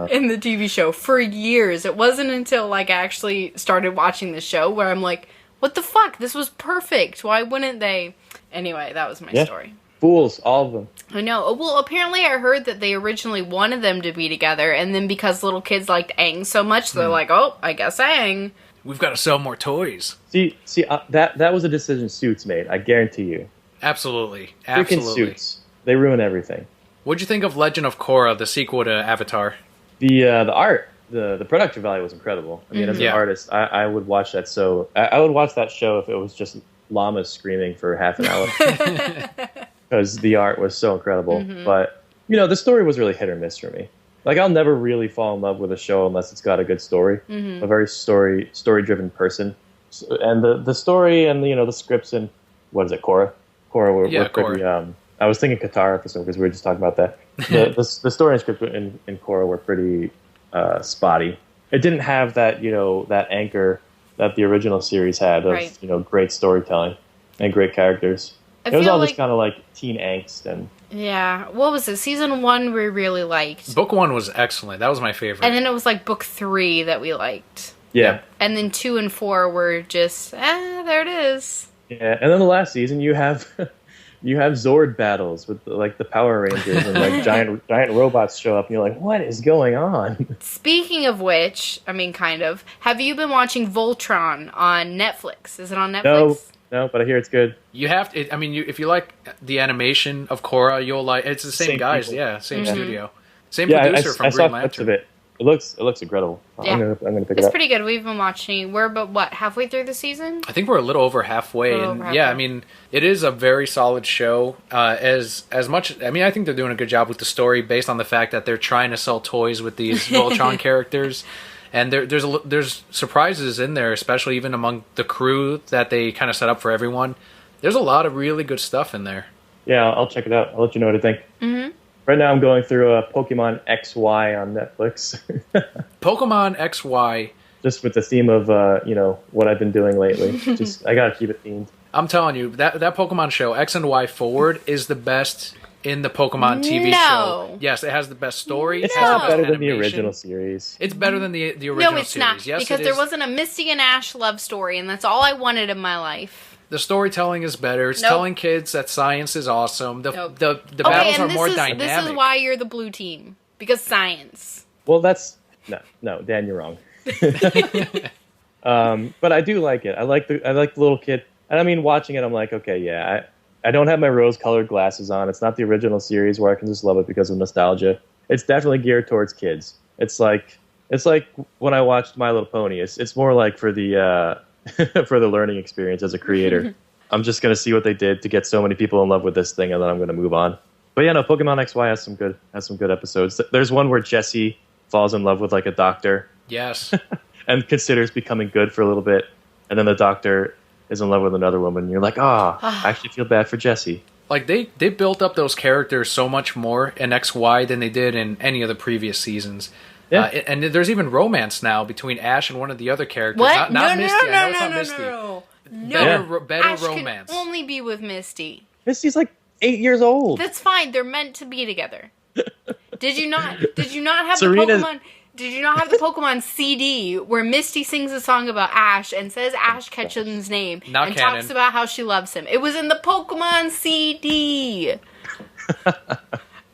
in the TV show. For years. It wasn't until, I actually started watching the show where I'm what the fuck? This was perfect. Why wouldn't they? Anyway, that was my story. Fools, all of them. I know. Well, apparently I heard that they originally wanted them to be together, and then because little kids liked Aang so much, they're oh, I guess Aang. We've got to sell more toys. See, that was a decision Suits made. I guarantee you. Absolutely. Freaking Suits. They ruin everything. What'd you think of Legend of Korra, the sequel to Avatar? The art, the production value was incredible. I mean, as an artist, I would watch that. So I would watch that show if it was just llamas screaming for half an hour, because the art was so incredible. But the story was really hit or miss for me. Like, I'll never really fall in love with a show unless it's got a good story. A very story-driven person, and the story and the scripts and what is it, Korra were pretty. I was thinking Qatar episode because we were just talking about that. The story and script in Korra were pretty spotty. It didn't have that that anchor that the original series had of great storytelling and great characters. It was all just kind of like teen angst and. Yeah, what was it? Season 1 we really liked. Book 1 was excellent. That was my favorite. And then it was like book 3 that we liked. Yeah. And then 2 and 4 were just, there it is. Yeah, and then the last season you have Zord battles with the Power Rangers and like giant robots show up and you're like, what is going on? Speaking of which, I mean, kind of, have you been watching Voltron on Netflix? Is it on Netflix? No, but I hear it's good. You have to. I mean, if you like the animation of Korra, you'll like. It's the same guys, people. Same studio, same producer from I Green saw Lantern. clips of it. It looks incredible. Yeah. I'm gonna pick it up. It's pretty good. We've been watching. We're about halfway through the season. I think we're a little over halfway. Yeah, I mean, it is a very solid show. As much, I mean, I think they're doing a good job with the story based on the fact that they're trying to sell toys with these Voltron characters. And there's surprises in there, especially even among the crew that they kind of set up for everyone. There's a lot of really good stuff in there. Yeah, I'll check it out. I'll let you know what I think. Right now I'm going through Pokemon XY on Netflix. Pokemon XY. Just with the theme of, what I've been doing lately. I gotta keep it themed. I'm telling you, that Pokemon show, X and Y Forward, is the best in the Pokemon TV show. Yes, it has the best story. It's not better than the original series. It's better than the original series. No, it's not. Yes, because there wasn't a Misty and Ash love story, and that's all I wanted in my life. The storytelling is better. It's telling kids that science is awesome. The battles are more dynamic. This is why you're the blue team. Because science. Well, that's... No, Dan, you're wrong. But I do like it. I like the little kid. And I mean, watching it, I'm like, okay, yeah, I don't have my rose-colored glasses on. It's not the original series where I can just love it because of nostalgia. It's definitely geared towards kids. It's like when I watched My Little Pony. It's more like for the for the learning experience as a creator. I'm just gonna see what they did to get so many people in love with this thing, and then I'm gonna move on. But yeah, no, Pokemon XY has some good episodes. There's one where Jessie falls in love with like a doctor. Yes. And considers becoming good for a little bit, and then the doctor is in love with another woman, and you're like, I actually feel bad for Jessie. Like, they built up those characters so much more in XY than they did in any of the previous seasons. Yeah. And there's even romance now between Ash and one of the other characters. What? Not Misty. I know it's not Misty. Better Ash romance. Can only be with Misty. Misty's like 8 years old. That's fine. They're meant to be together. Did you not have Serena's... the Pokemon... Did you not have the Pokemon CD where Misty sings a song about Ash and says Ash Ketchum's name and talks about how she loves him? It was in the Pokemon CD.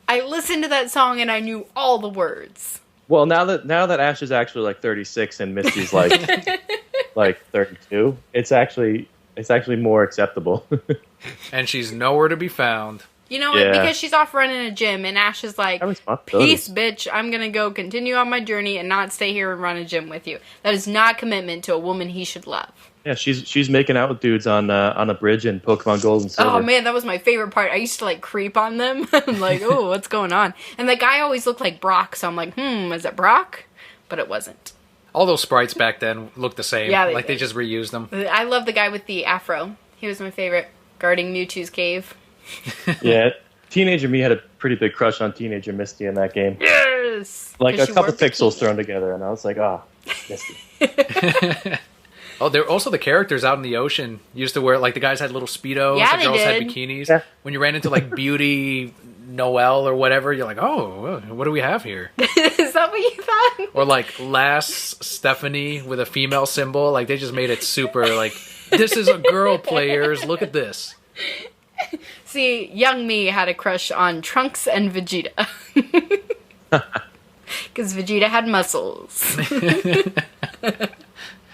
I listened to that song and I knew all the words. Well, now that Ash is actually like 36 and Misty's like like 32, it's actually more acceptable. And she's nowhere to be found. You know what? Because she's off running a gym, and Ash is like, peace, bitch. I'm going to go continue on my journey and not stay here and run a gym with you. That is not commitment to a woman he should love. Yeah, she's making out with dudes on a bridge in Pokemon Gold and Silver. Oh, man, that was my favorite part. I used to, like, creep on them. I'm like, oh, what's going on? And the guy always looked like Brock, so I'm like, is it Brock? But it wasn't. All those sprites back then looked the same. Yeah, they just reused them. I love the guy with the afro. He was my favorite, guarding Mewtwo's cave. Yeah, teenager me had a pretty big crush on teenager Misty in that game. Yes! Like a couple pixels thrown together, and I was like, Misty. Oh, they're also the characters out in the ocean used to wear, like, the guys had little Speedos, the girls had bikinis. Yeah. When you ran into, like, Beauty Noelle or whatever, you're like, oh, what do we have here? Is that what you thought? Or, like, Lass Stephanie with a female symbol. Like, they just made it super, like, this is a girl, players. Look at this. See, young me had a crush on Trunks and Vegeta. Because Vegeta had muscles.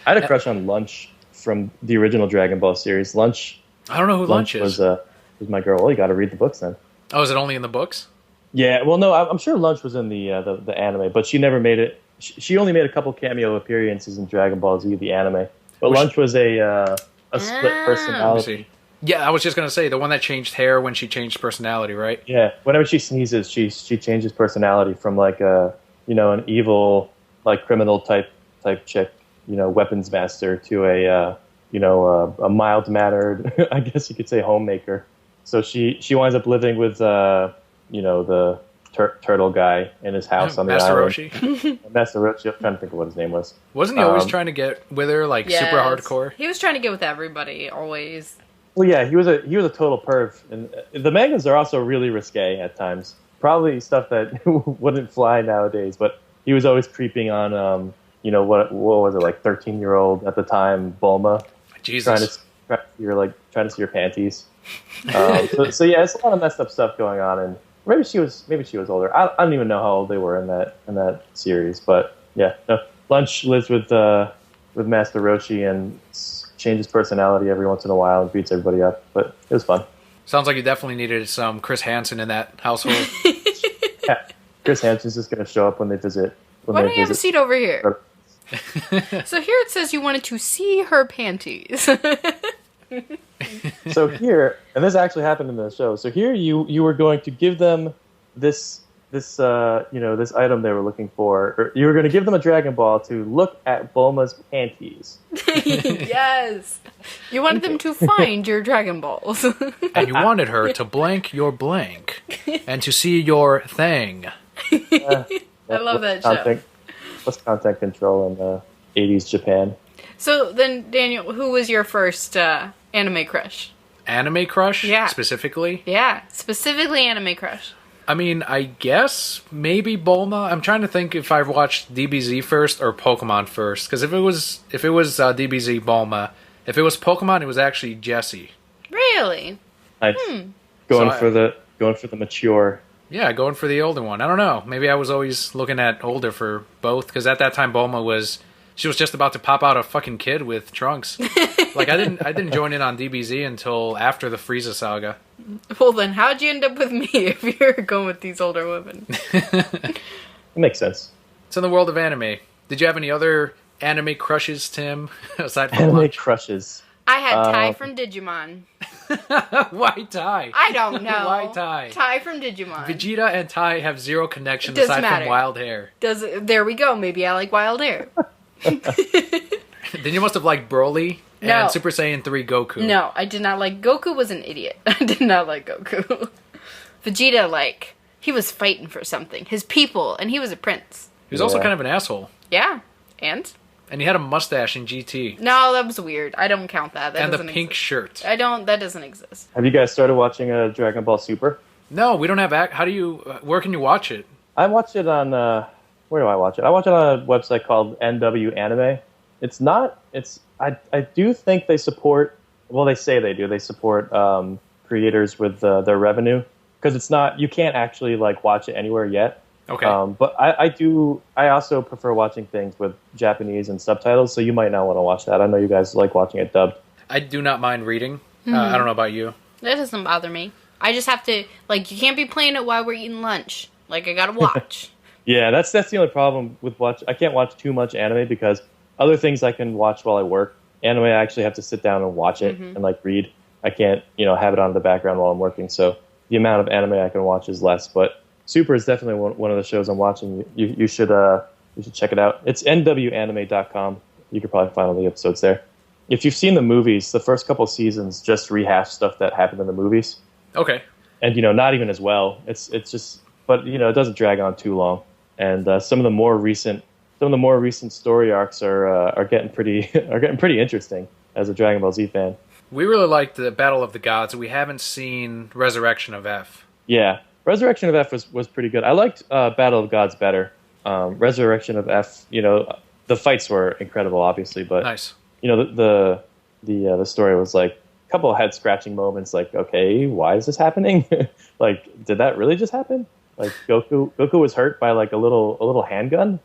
I had a crush on Lunch from the original Dragon Ball series. Lunch. I don't know who Lunch is. Was my girl. Well, you got to read the books then. Oh, is it only in the books? Yeah. Well, no, I'm sure Lunch was in the anime, but she never made it. She only made a couple cameo appearances in Dragon Ball Z, the anime. But Lunch was a split personality. Yeah, I was just gonna say the one that changed hair when she changed personality, right? Yeah. Whenever she sneezes, she changes personality from like an evil like criminal type chick, weapons master, to a mild mannered, I guess you could say, homemaker. So she winds up living with the turtle guy in his house on the Master island. Roshi. Master Roshi. I'm trying to think of what his name was. Wasn't he always trying to get with her, like super hardcore? He was trying to get with everybody, always. Well, yeah, he was a total perv, and the mangas are also really risque at times. Probably stuff that wouldn't fly nowadays, but he was always creeping on, what was it, like 13-year-old at the time, Bulma. Jesus. Trying to see your panties. So yeah, it's a lot of messed up stuff going on, and maybe she was older. I don't even know how old they were in that series, but yeah, no. Lunch lives with Master Roshi and changes personality every once in a while and beats everybody up, but it was fun. Sounds like you definitely needed some Chris Hansen in that household. Yeah, Chris Hansen's just going to show up when they visit. Why don't you have a seat over here? So here it says you wanted to see her panties. So here, and this actually happened in the show. So here you were going to give them this item they were looking for, or you were going to give them a Dragon Ball to look at Bulma's panties. Yes. You wanted them to find your Dragon Balls. And you wanted her to blank your blank and to see your thing. I love that show. What's content control in 80s Japan? So then, Daniel, who was your first anime crush? Anime crush? Yeah. Specifically? Yeah, specifically anime crush. I mean, I guess maybe Bulma. I'm trying to think if I watched DBZ first or Pokemon first. Because if it was DBZ, Bulma. If it was Pokemon, it was actually Jessie. Really? Nice. Going for the mature. Yeah, going for the older one. I don't know. Maybe I was always looking at older for both. Because at that time, Bulma was just about to pop out a fucking kid with Trunks. Like I didn't join in on DBZ until after the Frieza saga. Well then, how'd you end up with me if you're going with these older women? It makes sense. It's in the world of anime. Did you have any other anime crushes, Tim? Aside from anime Lunch? Crushes. I had Tai from Digimon. Why Tai? I don't know. Why Tai? Tai from Digimon. Vegeta and Tai have zero connection Doesn't aside matter. from wild hair. There we go. Maybe I like wild hair. Then you must have liked Broly and No. Super Saiyan 3 Goku. No, I did not like. Goku was an idiot. I did not like Goku. Vegeta, he was fighting for something. His people, and he was a prince. He was also kind of an asshole. Yeah, and he had a mustache in GT. No, that was weird. I don't count that. That and the doesn't pink exist. shirt. That doesn't exist. Have you guys started watching Dragon Ball Super? No, we don't have. Where can you watch it? I watch it on. Where do I watch it? I watch it on a website called NW Anime. I do think they support. Well, they say they do. They support creators with their revenue, because it's not. You can't actually watch it anywhere yet. Okay. But I do. I also prefer watching things with Japanese and subtitles. So you might not want to watch that. I know you guys like watching it dubbed. I do not mind reading. I don't know about you. That doesn't bother me. I just have to you can't be playing it while we're eating lunch. I gotta watch. Yeah, that's the only problem with watch. I can't watch too much anime because other things I can watch while I work. Anime, I actually have to sit down and watch it and read. I can't, have it on in the background while I'm working. So the amount of anime I can watch is less. But Super is definitely one of the shows I'm watching. You should check it out. It's nwanime.com. You could probably find all the episodes there. If you've seen the movies, the first couple seasons just rehash stuff that happened in the movies. Okay. And not even as well. It's just, but it doesn't drag on too long. And some of the more recent story arcs are getting pretty interesting as a Dragon Ball Z fan. We really liked the Battle of the Gods. We haven't seen Resurrection of F. Yeah, Resurrection of F was pretty good. I liked Battle of Gods better. Resurrection of F, the fights were incredible, obviously, but nice. The story was a couple of head scratching moments. Okay, why is this happening? Did that really just happen? Goku was hurt by a little handgun.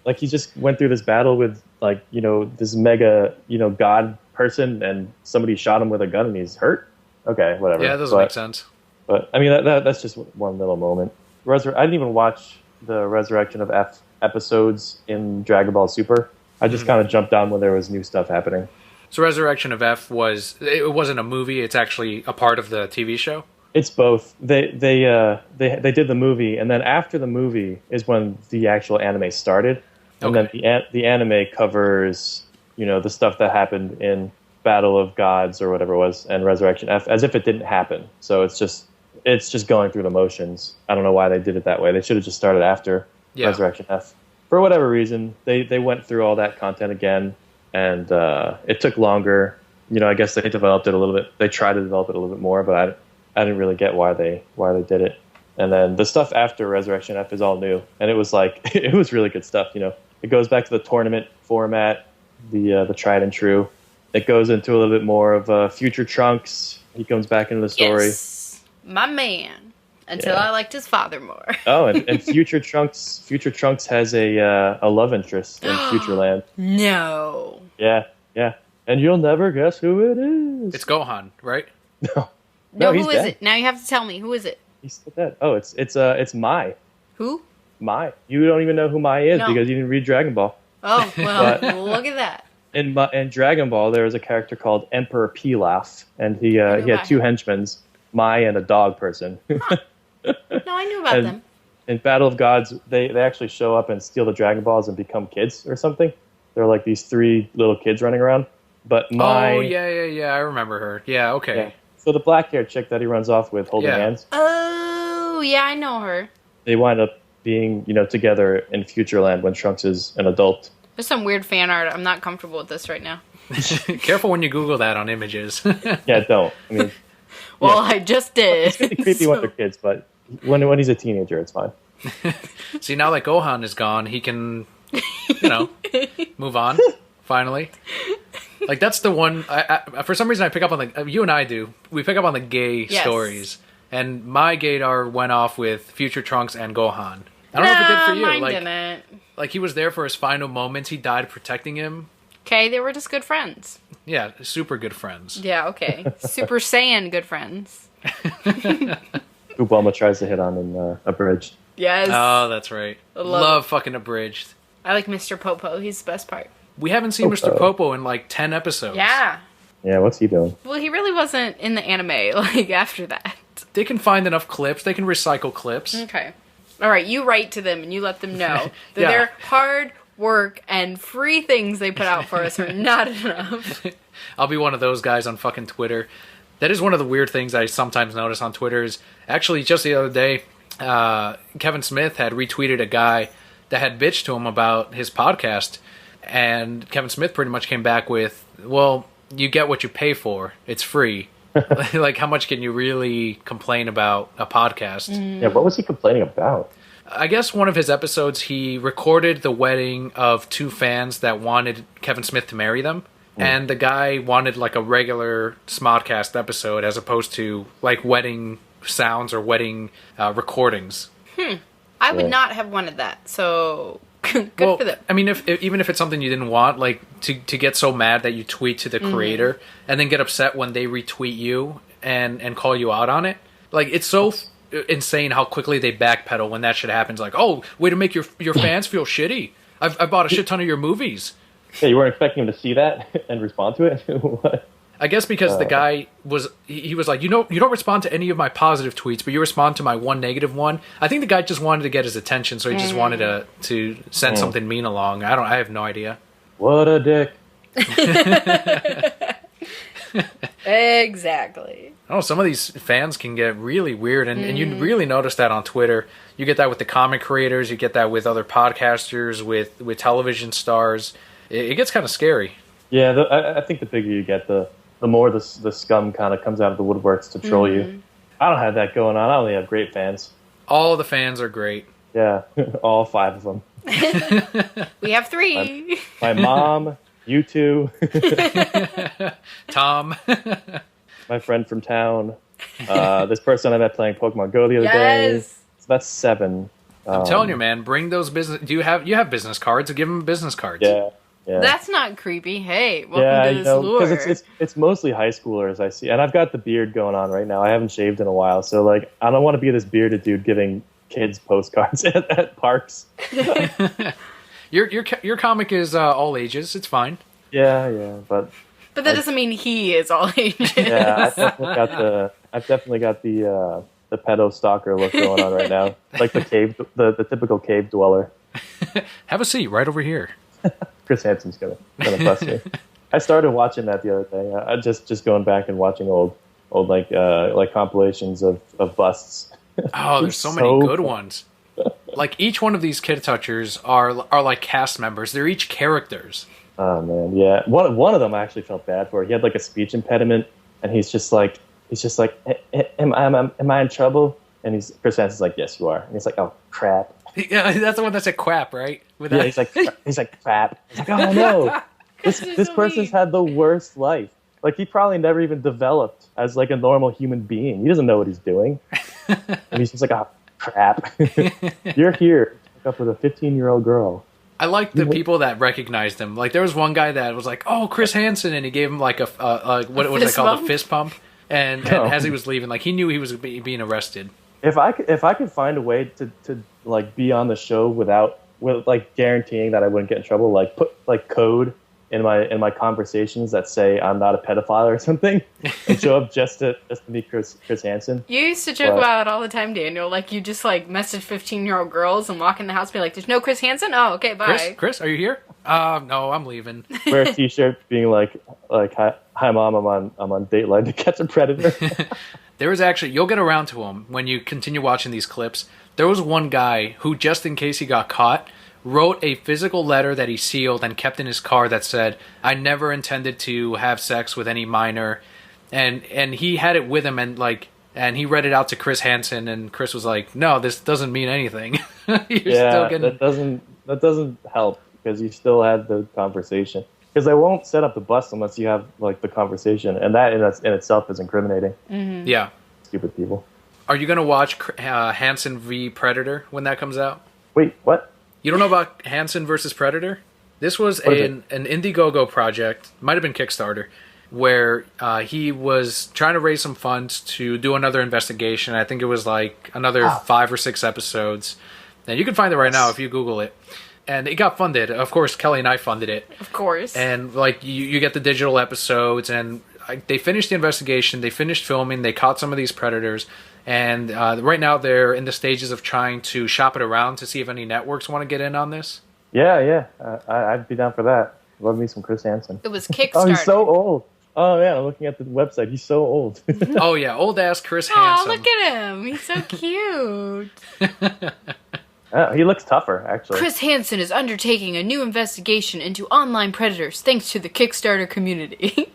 Like he just went through this battle with like, this mega, god person, and somebody shot him with a gun and he's hurt. Okay, whatever. Yeah, that doesn't make sense. But I mean, that's just one little moment. I didn't even watch the Resurrection of F episodes in Dragon Ball Super. I just kind of jumped on when there was new stuff happening. So Resurrection of F wasn't a movie, it's actually a part of the TV show? It's both. They did the movie, and then after the movie is when the actual anime started. And then the anime covers, the stuff that happened in Battle of Gods or whatever it was, and Resurrection F, as if it didn't happen. So it's just going through the motions. I don't know why they did it that way. They should have just started after Resurrection F. For whatever reason, they went through all that content again, and it took longer. I guess they developed it a little bit. They tried to develop it a little bit more, but I didn't really get why they did it. And then the stuff after Resurrection F is all new, and it was like it was really good stuff. It goes back to the tournament format, the tried and true. It goes into a little bit more of Future Trunks. He comes back into the story. Yes, my man. Until I liked his father more. Oh, and Future Trunks has a love interest in Futureland. No. Yeah. And you'll never guess who it is. It's Gohan, right? No, who is it? Now you have to tell me. Who is it? He's still dead. Oh, it's Mai. Who? Mai. You don't even know who Mai is because you didn't read Dragon Ball. Oh, well, look at that. In Dragon Ball, there was a character called Emperor Pilaf, and he had two henchmen, Mai and a dog person. Huh. No, I knew about them. In Battle of Gods, they actually show up and steal the Dragon Balls and become kids or something. They're like these 3 little kids running around. But Mai... Oh, yeah, I remember her. Yeah, okay. Yeah. So the black-haired chick that he runs off with holding hands. Oh, yeah, I know her. They wind up being, together in Futureland when Trunks is an adult. There's some weird fan art. I'm not comfortable with this right now. Careful when you Google that on images. Yeah, don't. I mean... Well, I just did. It's really creepy when they're kids, but when he's a teenager, it's fine. See, now that Gohan is gone, he can, move on, finally. Like, that's the one, for some reason I pick up on you and I do, we pick up on the gay stories. And my gaydar went off with Future Trunks and Gohan. I don't know if it did for you. Mine didn't. Like, he was there for his final moments, he died protecting him. Okay, they were just good friends. Yeah, super good friends. Yeah, okay. Super Saiyan good friends. Who Bulma tries to hit on in Abridged. Yes. Oh, that's right. Love fucking Abridged. I like Mr. Popo. He's the best part. We haven't seen Mr. Popo in like 10 episodes. Yeah. Yeah, what's he doing? Well, he really wasn't in the anime, after that. They can find enough clips. They can recycle clips. Okay. All right, you write to them and you let them know that their hard work and free things they put out for us are not enough. I'll be one of those guys on fucking Twitter. That is one of the weird things I sometimes notice on Twitter is actually just the other day, Kevin Smith had retweeted a guy that had bitched to him about his podcast. And Kevin Smith pretty much came back with, well, you get what you pay for. It's free. Like, how much can you really complain about a podcast? Yeah, what was he complaining about? I guess one of his episodes, he recorded the wedding of 2 fans that wanted Kevin Smith to marry them. And the guy wanted, like, a regular Smodcast episode as opposed to, like, wedding sounds or wedding recordings. I would not have wanted that, so... Good for them. I mean, even if it's something you didn't want, like to get so mad that you tweet to the creator and then get upset when they retweet you and call you out on it, like it's so insane how quickly they backpedal when that shit happens. Like, oh, way to make your fans feel shitty. I bought a shit ton of your movies. Yeah, you weren't expecting him to see that and respond to it. What? I guess because the guy was like, you don't respond to any of my positive tweets, but you respond to my one negative one. I think the guy just wanted to get his attention, so he just wanted to send something mean along. I have no idea. What a dick. Exactly. Oh, some of these fans can get really weird, and you really notice that on Twitter. You get that with the comic creators, you get that with other podcasters, with television stars. It gets kind of scary. Yeah, I think the bigger you get, the more the scum kind of comes out of the woodworks to troll you. I don't have that going on. I only have great fans. All the fans are great. Yeah, all 5 of them. We have 3. My mom, you 2. Tom. My friend from town. This person I met playing Pokemon Go the other day. So that's 7. I'm telling you, man, bring those business. You have business cards? Give them business cards. Yeah. Yeah. That's not creepy. Hey, welcome to this lure. Because it's mostly high schoolers I see, and I've got the beard going on right now. I haven't shaved in a while, so like I don't want to be this bearded dude giving kids postcards at parks. Your comic is all ages. It's fine. Yeah, but that doesn't mean he is all ages. Yeah, I've definitely got the pedo stalker look going on right now, like the typical cave dweller. Have a seat right over here. Chris Hansen's gonna bust me. I started watching that the other day. I just going back and watching old like compilations of busts. Oh, there's so many good ones. Like each one of these kid touchers are like cast members. They're each characters. Oh man, yeah. One of them I actually felt bad for. He had like a speech impediment, and he's just like, am I in trouble? And Chris Hansen's like, yes, you are. And he's like, oh crap. Yeah, that's the one that said quap, right? Yeah, he's like crap. He's like, oh no, this person's had the worst life. Like he probably never even developed as like a normal human being. He doesn't know what he's doing, and he's just like, oh crap. You're here to hook up with a 15-year-old girl. I like the people that recognized him. Like there was one guy that was like, "Oh, Chris Hansen," and he gave him like what do they call it, a fist pump. And as he was leaving, like he knew he was being arrested. If I could find a way to like be on the show with like guaranteeing that I wouldn't get in trouble, like put like code in my conversations that say I'm not a pedophile or something, and show up just to meet Chris Hansen. You used to joke about it all the time, Daniel. Like you just like message 15-year-old girls and walk in the house and be like, "There's no Chris Hansen? Oh, okay, bye." Chris, are you here? No, I'm leaving. Wear a T-shirt being like hi mom, I'm on Dateline to catch a predator. There was actually, you'll get around to him when you continue watching these clips. There was one guy who, just in case he got caught, wrote a physical letter that he sealed and kept in his car that said, "I never intended to have sex with any minor," and he had it with him, and he read it out to Chris Hansen, and Chris was like, "No, this doesn't mean anything." That doesn't help because you still had the conversation. Because they won't set up the bust unless you have like the conversation, and that in itself is incriminating. Mm-hmm. Yeah, stupid people. Are you gonna watch Hansen v Predator when that comes out? Wait, what? You don't know about Hansen versus Predator? This was an Indiegogo project, might have been Kickstarter, where he was trying to raise some funds to do another investigation. I think it was like another 5 or 6 episodes. And you can find it right now if you Google it. And it got funded. Of course, Kelli and I funded it. Of course. And like you get the digital episodes, and they finished the investigation. They finished filming. They caught some of these predators, and right now they're in the stages of trying to shop it around to see if any networks want to get in on this. Yeah. I'd be down for that. Love me some Chris Hansen. It was Kickstarter. Oh, he's so old. Oh yeah, I'm looking at the website. He's so old. Oh yeah, old ass Chris Hansen. Oh, look at him. He's so cute. He looks tougher, actually. Chris Hansen is undertaking a new investigation into online predators thanks to the Kickstarter community.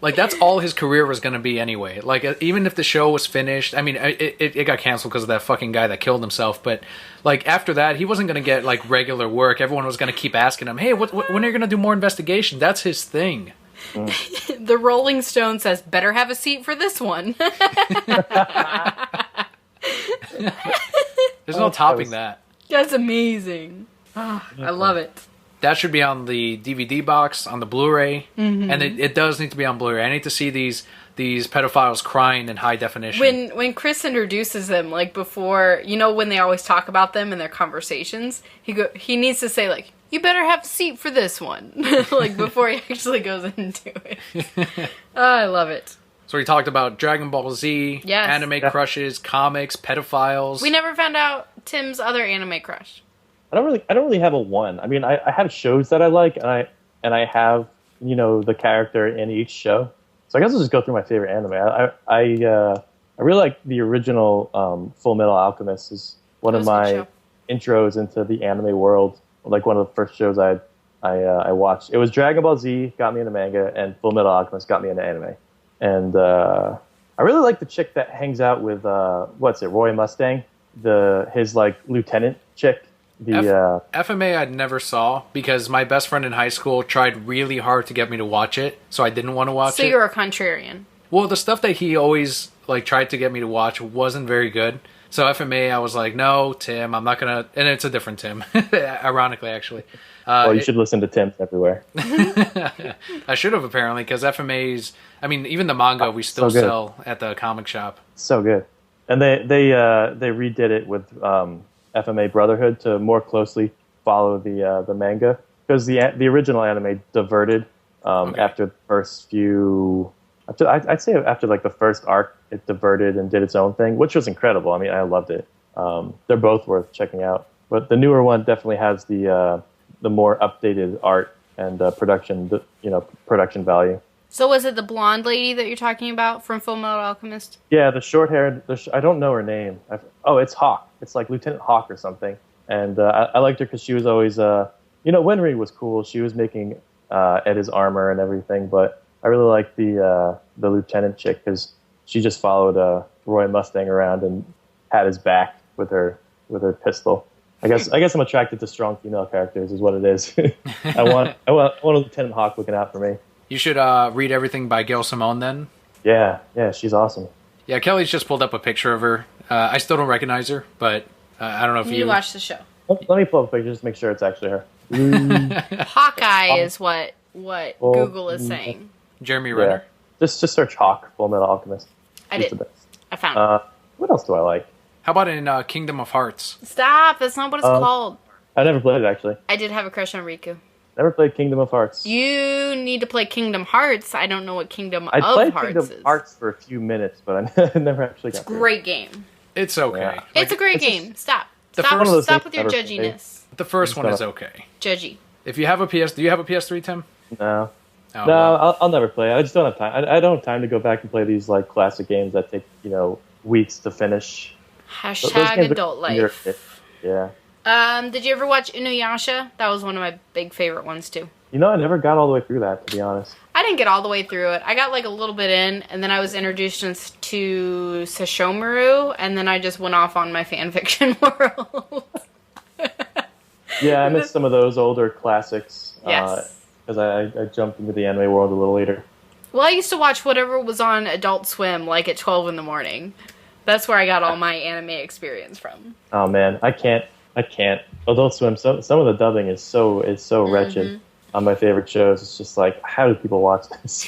Like, that's all his career was going to be anyway. Like, even if the show was finished, I mean, it got canceled because of that fucking guy that killed himself, but, like, after that, he wasn't going to get, like, regular work. Everyone was going to keep asking him, hey, when are you going to do more investigation? That's his thing. The Rolling Stone says, better have a seat for this one. There's no topping that. That's amazing. Oh, I love it. That should be on the DVD box, on the Blu-ray, and it does need to be on Blu-ray. I need to see these pedophiles crying in high definition. When Chris introduces them, like before, you know, when they always talk about them in their conversations, he needs to say like, "You better have a seat for this one," like before he actually goes into it. Oh, I love it. So we talked about Dragon Ball Z, anime crushes, comics, pedophiles. We never found out Tim's other anime crush. I don't really have a one. I mean, I have shows that I like, and I have, you know, the character in each show. So I guess I'll just go through my favorite anime. I really like the original Full Metal Alchemist. Is one of my intros into the anime world. Like one of the first shows I watched. It was Dragon Ball Z got me into manga, and Full Metal Alchemist got me into anime. And I really like the chick that hangs out with Roy Mustang, his like lieutenant chick. FMA I never saw because my best friend in high school tried really hard to get me to watch it, so I didn't want to watch it. So you're a contrarian. Well, the stuff that he always like tried to get me to watch wasn't very good. So FMA, I was like, no, Tim, I'm not gonna. And it's a different Tim, ironically, actually. Well, you should listen to Tim's everywhere. I should have apparently, because FMA's. I mean, even the manga we still sell at the comic shop. So good, and they redid it with FMA Brotherhood to more closely follow the manga, because the original anime diverted after the first few. I'd say after like the first arc, it diverted and did its own thing, which was incredible. I mean, I loved it. They're both worth checking out, but the newer one definitely has the more updated art and production value. So was it the blonde lady that you're talking about from Full Metal Alchemist? Yeah, the short-haired. I don't know her name. It's Hawk. It's like Lieutenant Hawk or something. And I liked her because she was always, Winry was cool. She was making Edda's armor and everything, but I really liked the lieutenant chick because she just followed Roy Mustang around and had his back with her pistol. I guess I'm attracted to strong female characters, is what it is. I want a Lieutenant Hawk looking out for me. You should read everything by Gail Simone then. Yeah, she's awesome. Yeah, Kelly's just pulled up a picture of her. I still don't recognize her, but I don't know if you watch the show. Let me pull up a picture just to make sure it's actually her. Hawkeye is what Google is saying. Jeremy Renner. Yeah. Just search Hawk, Full Metal Alchemist. I did. I found it. What else do I like? How about in Kingdom of Hearts? Stop! That's not what it's called. I never played it, actually. I did have a crush on Riku. Never played Kingdom of Hearts. You need to play Kingdom Hearts. I don't know what Kingdom of Hearts is. I played Kingdom Hearts for a few minutes, but I never actually got It's a great game. It's okay. Yeah. It's a great game. Stop with your judginess. The first one is okay. Judgy. If you have a PS... Do you have a PS3, Tim? No. Oh, no, well. I'll never play. I just don't have time. I don't have time to go back and play these like classic games that take weeks to finish. Hashtag adult life. Yeah. Did you ever watch Inuyasha? That was one of my big favorite ones too. I never got all the way through that, to be honest. I didn't get all the way through it. I got like a little bit in, and then I was introduced to Sesshomaru, and then I just went off on my fanfiction world. Yeah, I missed some of those older classics. Yes. Because I jumped into the anime world a little later. Well, I used to watch whatever was on Adult Swim, like at 12 in the morning. That's where I got all my anime experience from. Oh man, I can't. Adult Swim. Some of the dubbing is so wretched on my favorite shows. It's just like, how do people watch this?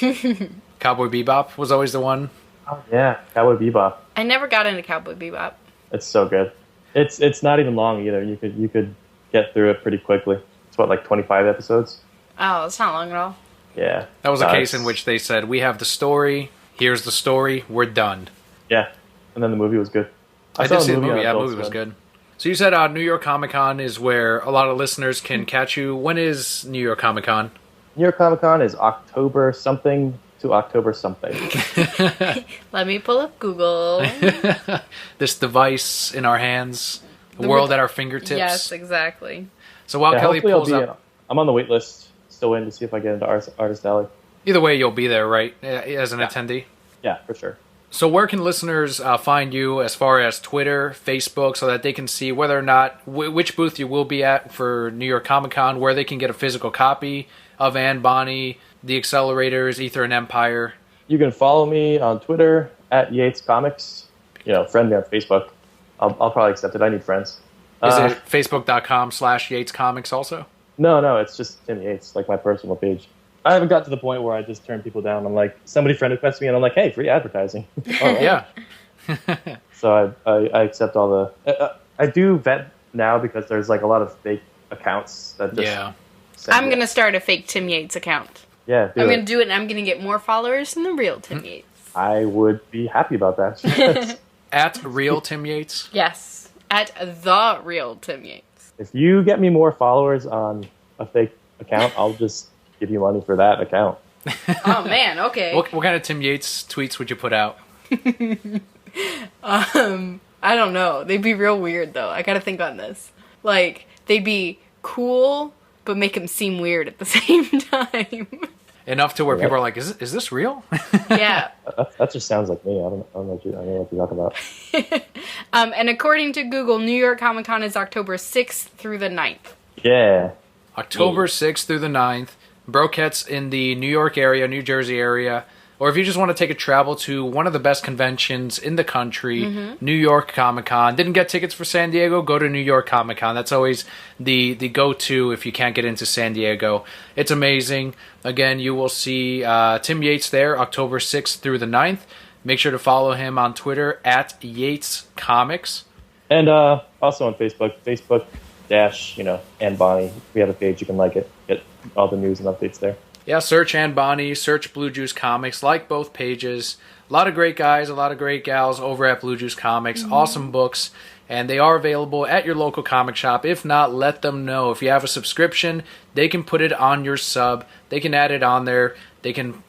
Cowboy Bebop was always the one. Oh yeah, Cowboy Bebop. I never got into Cowboy Bebop. It's so good. It's not even long either. You could get through it pretty quickly. It's like 25 episodes. Oh, it's not long at all. Yeah. That was a case in which they said, we have the story, here's the story, we're done. Yeah. And then the movie was good. I did see the movie. Yeah, the movie was good. So you said New York Comic Con is where a lot of listeners can catch you. When is New York Comic Con? New York Comic Con is October something to October something. Let me pull up Google. This device in our hands, the world at our fingertips. Yes, exactly. So while Kelly pulls up... I'm on the wait list, still waiting to see if I get into Artist Alley. Either way, you'll be there, right? As an attendee? Yeah, for sure. So where can listeners find you as far as Twitter, Facebook, so that they can see whether or not, which booth you will be at for New York Comic Con, where they can get a physical copy of Anne Bonny, The Accelerators, Ether and Empire? You can follow me on Twitter, @Yates Comics. Friend me on Facebook. I'll probably accept it. I need friends. Is it facebook.com/Yates Comics also? No, it's just Tim Yates, like my personal page. I haven't got to the point where I just turn people down. I'm like, somebody friend requests me, and I'm like, hey, free advertising. Yeah. So I accept all the... I do vet now because there's like a lot of fake accounts that just... Yeah. I'm going to start a fake Tim Yates account. Yeah, I'm going to do it, and I'm going to get more followers than the real Tim Yates. I would be happy about that. At real Tim Yates? Yes. At the real Tim Yates. If you get me more followers on a fake account, I'll just give you money for that account. Oh, man, okay. What kind of Tim Yates tweets would you put out? I don't know. They'd be real weird, though. I gotta think on this. Like, they'd be cool, but make them seem weird at the same time. Enough to where people are like, is this real? Yeah. That just sounds like me. I don't know what you're talking about. And according to Google, New York Comic Con is October 6th through the 9th. Yeah. October 6th through the 9th. Broquette's in the New York area, New Jersey area, or if you just want to take a travel to one of the best conventions in the country, New York Comic Con. Didn't get tickets for San Diego? Go to New York Comic Con. That's always the go-to if you can't get into San Diego. It's amazing. Again, you will see Tim Yates there October 6th through the 9th. Make sure to follow him on Twitter at Yates Comics. And also on Facebook, Ann Bonnie. We have a page, you can like it, get all the news and updates there. Yeah, search Ann Bonnie, search Blue Juice Comics, like both pages. A lot of great guys, a lot of great gals over at Blue Juice Comics. Awesome books, and they are available at your local comic shop. If not, let them know. If you have a subscription, they can put it on your sub. They can add it on there. They can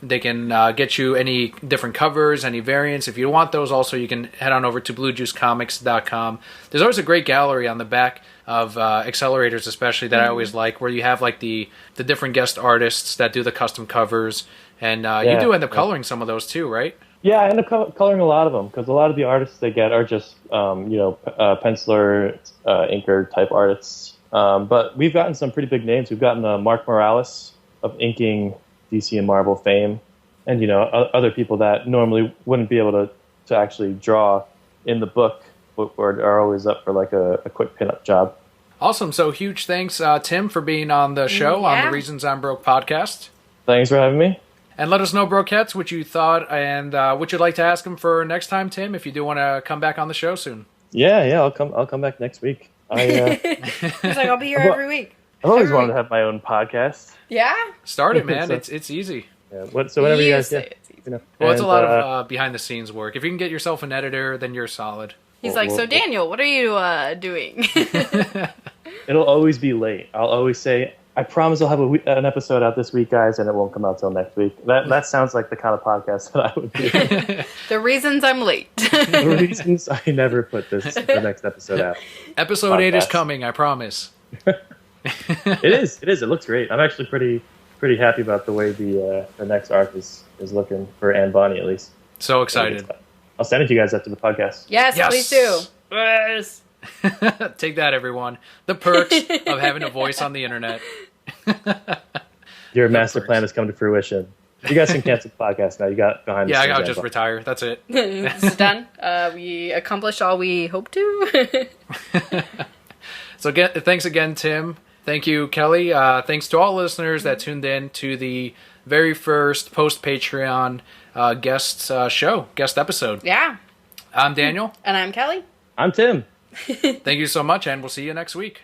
get you any different covers, any variants. If you want those also, you can head on over to bluejuicecomics.com. There's always a great gallery on the back of accelerators, especially, that I always like, where you have like the different guest artists that do the custom covers. And you do end up coloring some of those too, right? Yeah, I end up coloring a lot of them, because a lot of the artists they get are just, penciler, inker type artists. But we've gotten some pretty big names. We've gotten Mark Morales of inking DC and Marvel fame, and other people that normally wouldn't be able to actually draw in the book, but are always up for like a quick pinup job. Awesome. So huge thanks, Tim, for being on the show on the Reasons I'm Broke podcast. Thanks for having me. And let us know, Brokettes, what you thought and what you'd like to ask him for next time, Tim, if you do want to come back on the show soon. Yeah, I'll come back next week. He's like, I'll be here every week. I've always wanted to have my own podcast. Yeah? Start it, man. It's easy. Yeah. So whenever you guys get... Well, it's a lot of behind-the-scenes work. If you can get yourself an editor, then you're solid. He's like, so Daniel, what are you doing? It'll always be late. I'll always say, I promise I'll have an episode out this week, guys, and it won't come out till next week. That sounds like the kind of podcast that I would do. The reasons I'm late. The reasons I never put the next episode out. Episode 8 is coming, I promise. It is. It looks great. I'm actually pretty happy about the way the next arc is looking for Ann Bonnie, at least. So excited. I'll send it to you guys after the podcast. Yes, please do. Yes. Take that, everyone. The perks of having a voice on the internet. Your master plan has come to fruition. You guys can cancel the podcast now. You got behind the scenes. Yeah, I'll just retire. That's it. It's done. We accomplished all we hoped to. So thanks again, Tim. Thank you, Kelli. Thanks to all listeners that tuned in to the very first post-Patreon guest episode. Yeah. I'm Daniel. And I'm Kelli. I'm Tim. Thank you so much, and we'll see you next week.